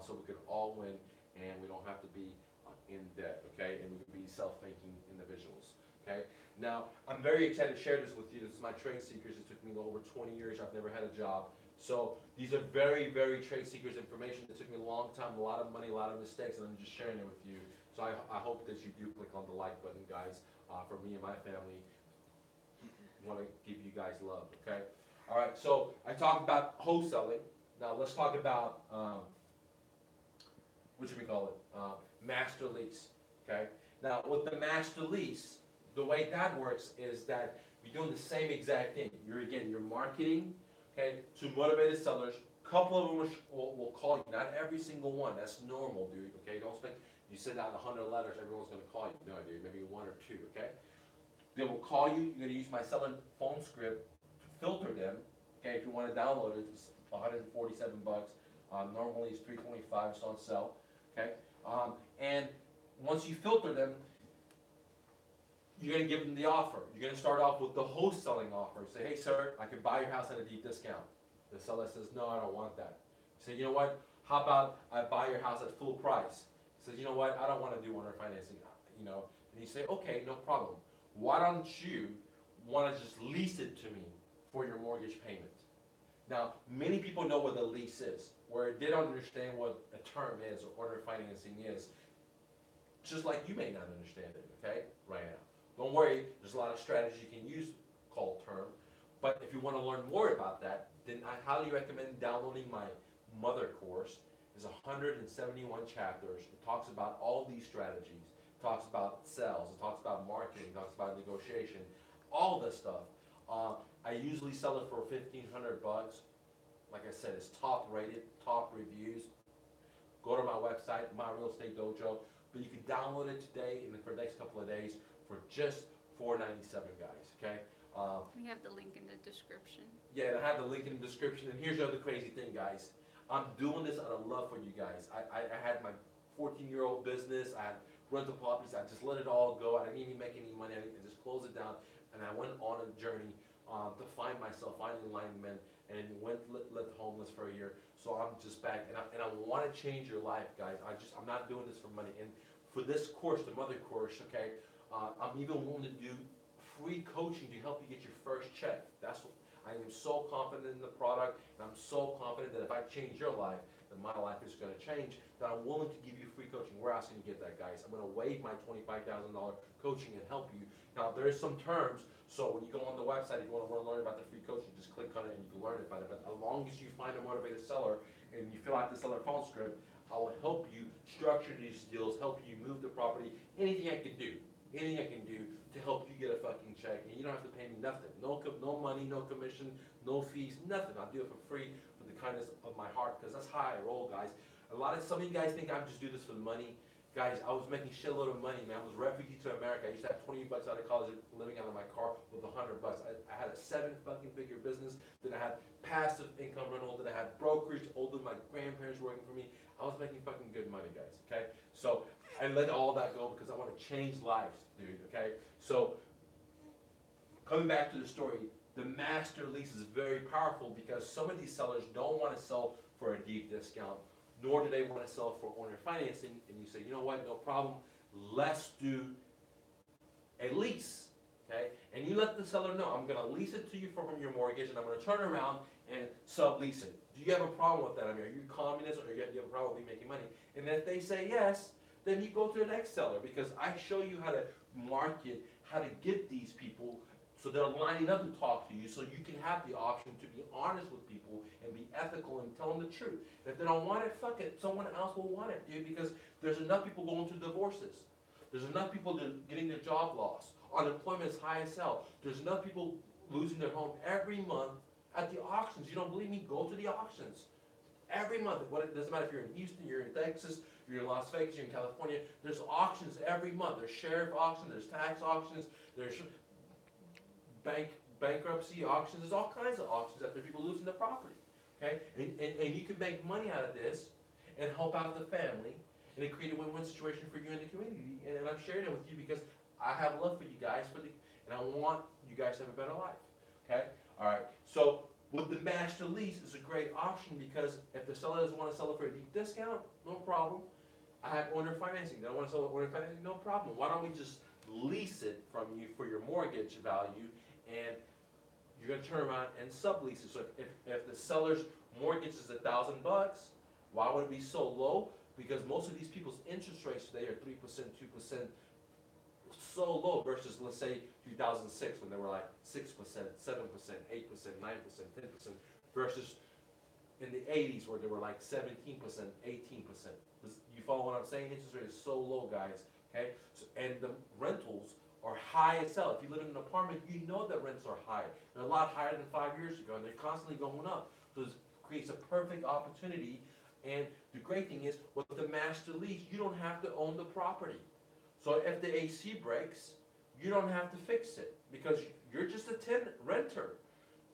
so we can all win and we don't have to be in debt, okay? And we can be self-thinking individuals, okay? Now, I'm very excited to share this with you. This is my trade secrets. It took me over 20 years. I've never had a job. So these are very, very trade secrets information. It took me a long time, a lot of money, a lot of mistakes, and I'm just sharing it with you. So I hope that you do click on the like button, guys, for me and my family. I want to give you guys love, okay? All right, so I talked about wholesaling. Now let's talk about, what should we call it? Master lease, okay? Now with the master lease, the way that works is that you're doing the same exact thing. You're marketing, okay, to motivated sellers. A couple of them will call you, not every single one. That's normal, dude, okay? Don't expect you send out 100 letters, everyone's going to call you. No, dude, maybe 1 or 2, okay? They will call you. You're going to use my seller phone script to filter them, okay? If you want to download it, it's $147. Normally it's $325. It's on sale, okay? And once you filter them, you're going to give them the offer. You're going to start off with the wholesaling offer. Say, hey, sir, I can buy your house at a deep discount. The seller says, no, I don't want that. You say, you know what? How about I buy your house at full price? He says, you know what? I don't want to do owner financing. You know, and you say, okay, no problem. Why don't you want to just lease it to me for your mortgage payment? Now, many people know what the lease is, where they don't understand what a term is or owner financing is, just like you may not understand it, okay, right now. Don't worry, there's a lot of strategies you can use called term, but if you want to learn more about that, then I highly recommend downloading my mother course. It's 171 chapters. It talks about all these strategies. It talks about sales. It talks about marketing. It talks about negotiation. All this stuff. I usually sell it for $1,500. Like I said, it's top rated, top reviews. Go to my website, My Real Estate Dojo. But you can download it today and for the next couple of days for just $4.97, guys. Okay. We have the link in the description. Yeah, and I have the link in the description. And here's the other crazy thing, guys. I'm doing this out of love for you guys. I had my 14-year-old business. I had rental properties. I just let it all go. I didn't even make any money. I just closed it down. And I went on a journey to find myself, find alignment, and lived homeless for a year. So I'm just back, and I want to change your life, guys. I'm not doing this for money. And for this course, the mother course, okay, I'm even willing to do free coaching to help you get your first check. I am so confident in the product, and I'm so confident that if I change your life, then my life is going to change, that I'm willing to give you free coaching. Where else can you get that, guys? I'm going to waive my $25,000 coaching and help you. Now, there is some terms, so when you go on the website, if you want to learn about the free coaching, just click on it and you can learn about it. But as long as you find a motivated seller and you fill out the seller phone script, I will help you structure these deals, help you move the property, anything I can do to help you get a fucking check, and you don't have to pay me nothing. No money, no commission, no fees, nothing. I'll do it for free for the kindness of my heart, because that's how I roll, guys. Some of you guys think I just do this for the money. Guys, I was making shitload of money, man. I was a refugee to America. I used to have 20 bucks out of college living out of my car with 100 bucks. I had a 7-fucking-figure business. Then I had passive income rental. Then I had brokerage, older my grandparents working for me. I was making fucking good money, guys, okay? So I let all that go because I want to change lives, dude, okay? So coming back to the story, the master lease is very powerful because some of these sellers don't want to sell for a deep discount, nor do they want to sell for owner financing. And you say, you know what, no problem, let's do a lease, okay? And you let the seller know, I'm going to lease it to you from your mortgage, and I'm going to turn around and sublease it. Do you have a problem with that? I mean, are you communist, or do you have a problem with me making money? And if they say yes, then you go to the next seller, because I show you how to market, how to get these people so they're lining up to talk to you, so you can have the option to be honest with people and be ethical and tell them the truth. And if they don't want it, fuck it. Someone else will want it, dude, because there's enough people going through divorces. There's enough people getting their job lost. Unemployment is high as hell. There's enough people losing their home every month at the auctions. You don't believe me? Go to the auctions. Every month. It doesn't matter if you're in Houston, you're in Texas, you're in Las Vegas, you're in California. There's auctions every month. There's sheriff auctions, there's tax auctions, there's bankruptcy auctions. There's all kinds of auctions after people losing their property. Okay? And you can make money out of this and help out the family and create a win-win situation for you and the community. And I'm sharing it with you because I have love for you guys, and I want you guys to have a better life. Okay? All right. So with the master lease is a great option, because if the seller doesn't want to sell it for a deep discount, no problem. I have owner financing. They don't want to sell it owner financing, no problem. Why don't we just lease it from you for your mortgage value, and you're going to turn around and sublease it. So if the seller's mortgage is $1,000, why would it be so low? Because most of these people's interest rates today are 3%, 2%, so low versus, let's say, 2006 when they were like 6%, 7%, 8%, 9%, 10%, versus in the 80s where they were like 17%, 18%. You follow what I'm saying? Interest rate is so low, guys. Okay, and the rentals are high as hell. If you live in an apartment, you know that rents are high. They're a lot higher than 5 years ago, and they're constantly going up. So it creates a perfect opportunity. And the great thing is, with the master lease, you don't have to own the property. So if the AC breaks, you don't have to fix it, because you're just a tenant renter.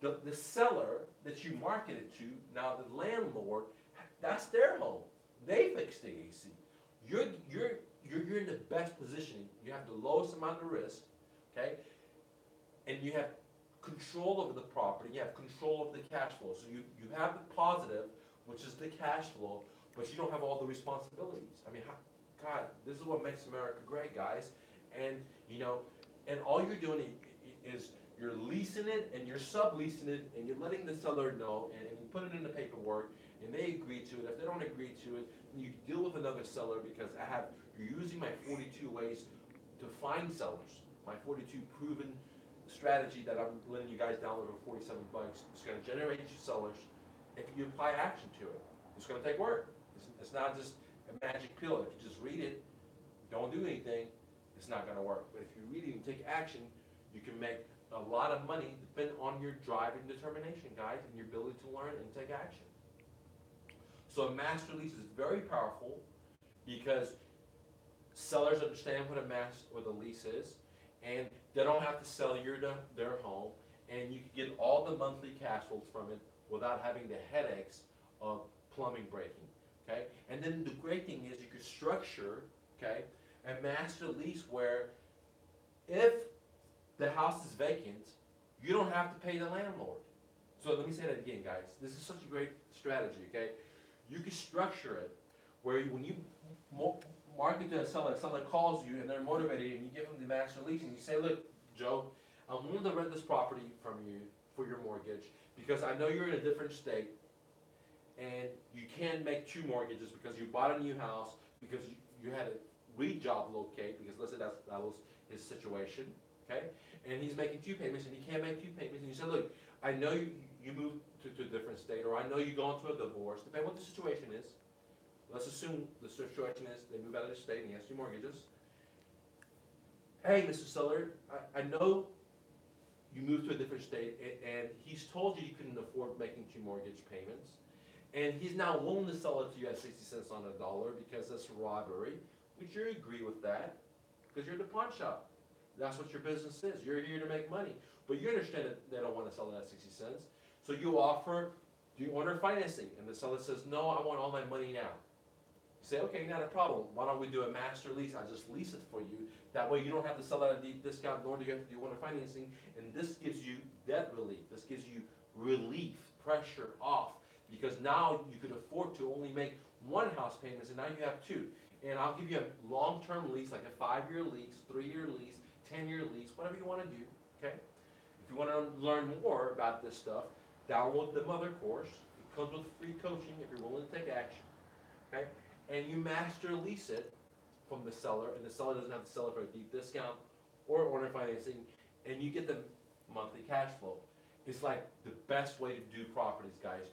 The seller that you marketed to, now the landlord, that's their home. They fix the AC. You're in the best position. You have the lowest amount of risk, okay? And you have control over the property, you have control over the cash flow. So you have the positive, which is the cash flow, but you don't have all the responsibilities. I mean, God, this is what makes America great, guys. And, you know, and all you're doing is you're leasing it and you're subleasing it and you're letting the seller know and you put it in the paperwork and they agree to it. If they don't agree to it, you deal with another seller because you're using my 42 ways to find sellers. My 42 proven strategy that I'm letting you guys download for 47 bucks. It's going to generate you sellers if you apply action to it. It's going to take work. It's not just a magic pill. If you just read it, don't do anything, it's not going to work. But if you read it and take action, you can make a lot of money depending on your drive and determination, guys, and your ability to learn and take action. So a master lease is very powerful because sellers understand what what a lease is, and they don't have to sell their home, and you can get all the monthly cash flows from it without having the headaches of plumbing breaking, okay? And then the great thing is you can structure, okay, a master lease where if the house is vacant, you don't have to pay the landlord. So let me say that again, guys. This is such a great strategy, okay? You can structure it where when you market to a seller calls you and they're motivated and you give them the master lease and you say, look, Joe, I'm willing to rent this property from you for your mortgage because I know you're in a different state and you can't make 2 mortgages because you bought a new house, because you had a re-job locate, because let's say that was his situation, okay? And he's making 2 payments and he can't make 2 payments, and you say, look, I know you moved to a different state, or I know you're going through a divorce, depending on what the situation is. Let's assume the situation is they move out of the state and he has 2 mortgages. Hey, Mr. Seller, I know you moved to a different state and he's told you couldn't afford making 2 mortgage payments. And he's now willing to sell it to you at 60 cents on the dollar because that's robbery. Would you agree with that? Because you're the pawn shop. That's what your business is. You're here to make money. But you understand that they don't want to sell it at 60 cents. So you offer, do you order financing? And the seller says, no, I want all my money now. You say, okay, not a problem. Why don't we do a master lease? I just lease it for you. That way you don't have to sell at a deep discount, nor do you have to do owner financing. And this gives you debt relief. This gives you relief, pressure off. Because now you could afford to only make 1 house payment, and now you have 2. And I'll give you a long-term lease, like a 5-year lease, 3-year lease, 10-year lease, whatever you want to do, okay? If you want to learn more about this stuff, download the Mother course. It comes with free coaching if you're willing to take action, okay? And you master lease it from the seller, and the seller doesn't have to sell it for a deep discount or owner financing, and you get the monthly cash flow. It's like the best way to do properties, guys,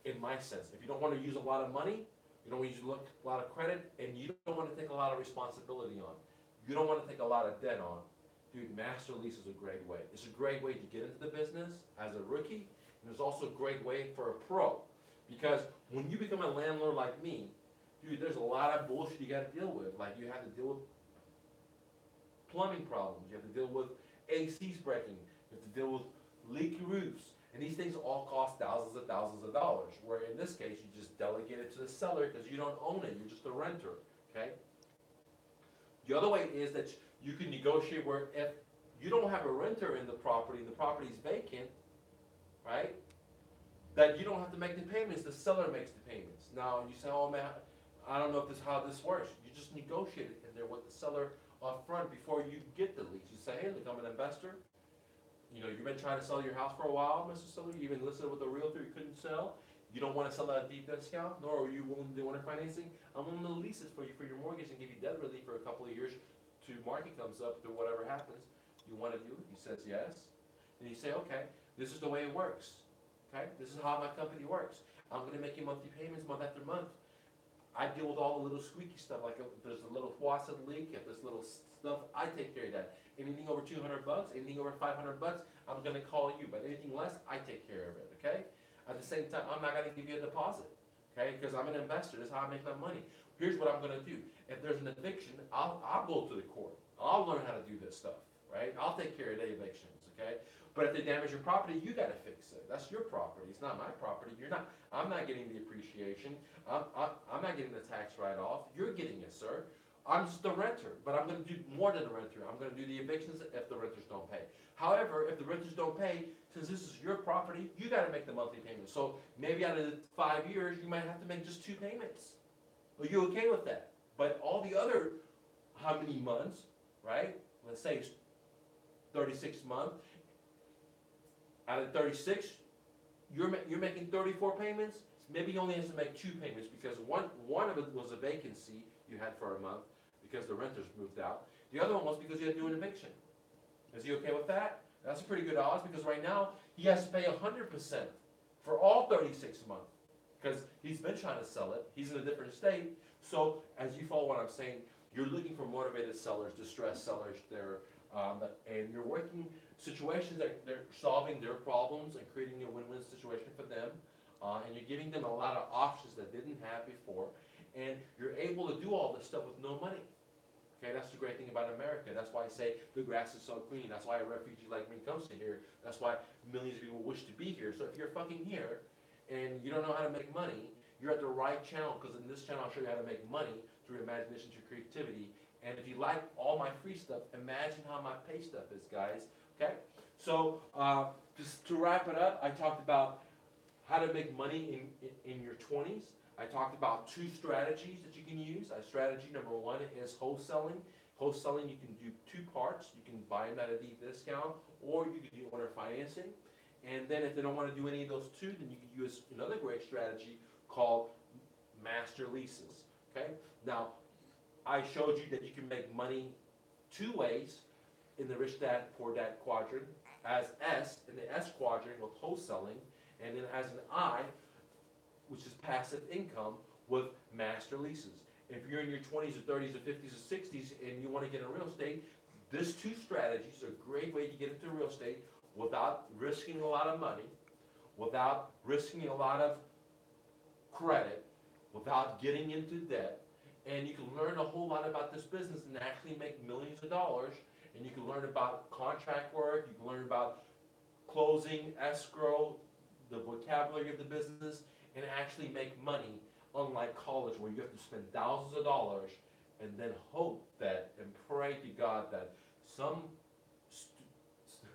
in my sense. If you don't want to use a lot of money, you don't want to use a lot of credit, and you don't want to take a lot of responsibility on. You don't want to take a lot of debt on. Dude, master lease is a great way. It's a great way to get into the business as a rookie, and it's also a great way for a pro. Because when you become a landlord like me, dude, there's a lot of bullshit you got to deal with. Like you have to deal with plumbing problems. You have to deal with ACs breaking. You have to deal with leaky roofs. And these things all cost thousands of dollars, where in this case, you just delegate it to the seller because you don't own it, you're just a renter, okay? The other way is that you can negotiate where if you don't have a renter in the property's vacant, right, that you don't have to make the payments, the seller makes the payments. Now, you say, oh man, I don't know if this is how this works. You just negotiate it in there with the seller up front before you get the lease. You say, hey, look, I'm an investor. You know, you've been trying to sell your house for a while, Mr. Seller. You even listed with a realtor you couldn't sell. You don't want to sell at a deep discount, nor are you willing to do owner financing. I'm willing to lease it for you for your mortgage and give you debt relief for a couple of years to market comes up to whatever happens. You want to do it? He says yes. And you say, okay, this is the way it works. Okay, this is how my company works. I'm going to make you monthly payments month after month. I deal with all the little squeaky stuff, like if there's a little faucet leak, if there's little stuff, I take care of that. Anything over $200, anything over $500, I'm going to call you. But anything less, I take care of it, okay? At the same time, I'm not going to give you a deposit, okay? Because I'm an investor. This is how I make my money. Here's what I'm going to do. If there's an eviction, I'll go to the court. I'll learn how to do this stuff, right? I'll take care of the evictions, okay? But if they damage your property, you got to fix it. That's your property. It's not my property. I'm not getting the appreciation. I'm not getting the tax write-off. You're getting it, sir. I'm just the renter, but I'm gonna do more than a renter. I'm gonna do the evictions if the renters don't pay. However, if the renters don't pay, since this is your property, you gotta make the monthly payment. So maybe out of the 5 years, you might have to make just 2 payments. Are you okay with that? But all the other, how many months, right? Let's say it's 36 months. Out of 36, you're making 34 payments. Maybe he only has to make 2 payments because one of it was a vacancy you had for a month because the renters moved out. The other one was because you had to do an eviction. Is he okay with that? That's a pretty good odds because right now he has to pay 100% for all 36 months because he's been trying to sell it. He's in a different state. So as you follow what I'm saying, you're looking for motivated sellers, distressed sellers. And you're working situations that they're solving their problems and creating a win-win situation for them. And you're giving them a lot of options that they didn't have before. And you're able to do all this stuff with no money. Okay, that's the great thing about America. That's why I say the grass is so green. That's why a refugee like me comes to here. That's why millions of people wish to be here. So if you're fucking here and you don't know how to make money, you're at the right channel, because in this channel I'll show you how to make money through imagination, through creativity. And if you like all my free stuff, imagine how my pay stuff is, guys. Okay? So just to wrap it up, I talked about how to make money in your 20s. I talked about 2 strategies that you can use. Strategy number 1 is wholesaling. Wholesaling, you can do 2 parts. You can buy them at a deep discount, or you can do owner financing. And then if they don't want to do any of those 2, then you can use another great strategy called master leases. Okay? Now, I showed you that you can make money 2 ways in the rich dad, poor dad quadrant, as S in the S quadrant with wholesaling, and then as an I, which is passive income with master leases. If you're in your 20s or 30s or 50s or 60s and you want to get into real estate, these 2 strategies are a great way to get into real estate without risking a lot of money, without risking a lot of credit, without getting into debt, and you can learn a whole lot about this business and actually make millions of dollars, and you can learn about contract work, you can learn about closing, escrow, the vocabulary of the business, and actually make money, unlike college where you have to spend thousands of dollars and then hope that and pray to God that some,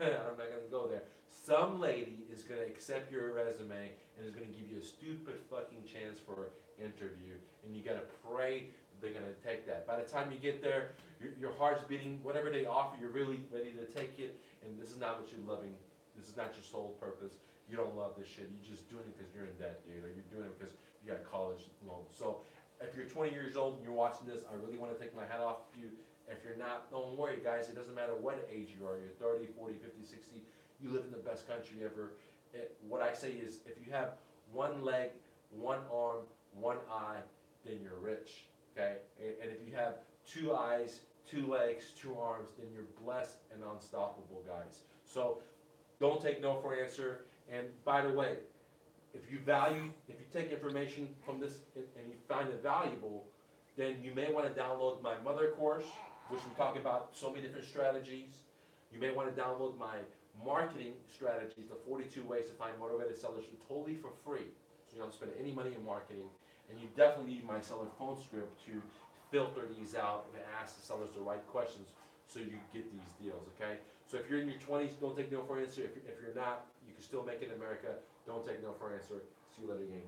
I'm not going to go there, some lady is going to accept your resume and is going to give you a stupid fucking chance for an interview, and you got to pray they're going to take that. By the time you get there, your heart's beating, whatever they offer, you're really ready to take it, and this is not what you're loving. This is not your sole purpose. You don't love this shit. You're just doing it because you're in debt, dude, or you're doing it because you got college loans. So if you're 20 years old and you're watching this, I really want to take my hat off to you. If you're not, don't worry, guys. It doesn't matter what age you are. You're 30, 40, 50, 60. You live in the best country ever. What I say is if you have 1 leg, 1 arm, 1 eye, then you're rich, okay? And if you have 2 eyes, 2 legs, 2 arms, then you're blessed and unstoppable, guys. So don't take no for an answer. And by the way, if you take information from this and you find it valuable, then you may want to download my mother course, which we talk about so many different strategies. You may want to download my marketing strategies, the 42 ways to find motivated sellers totally for free. So you don't spend any money in marketing. And you definitely need my seller phone script to filter these out and ask the sellers the right questions so you get these deals, okay? So if you're in your 20s, don't take no for an answer. If you're not, you can still make it in America. Don't take no for an answer. See you later, gang.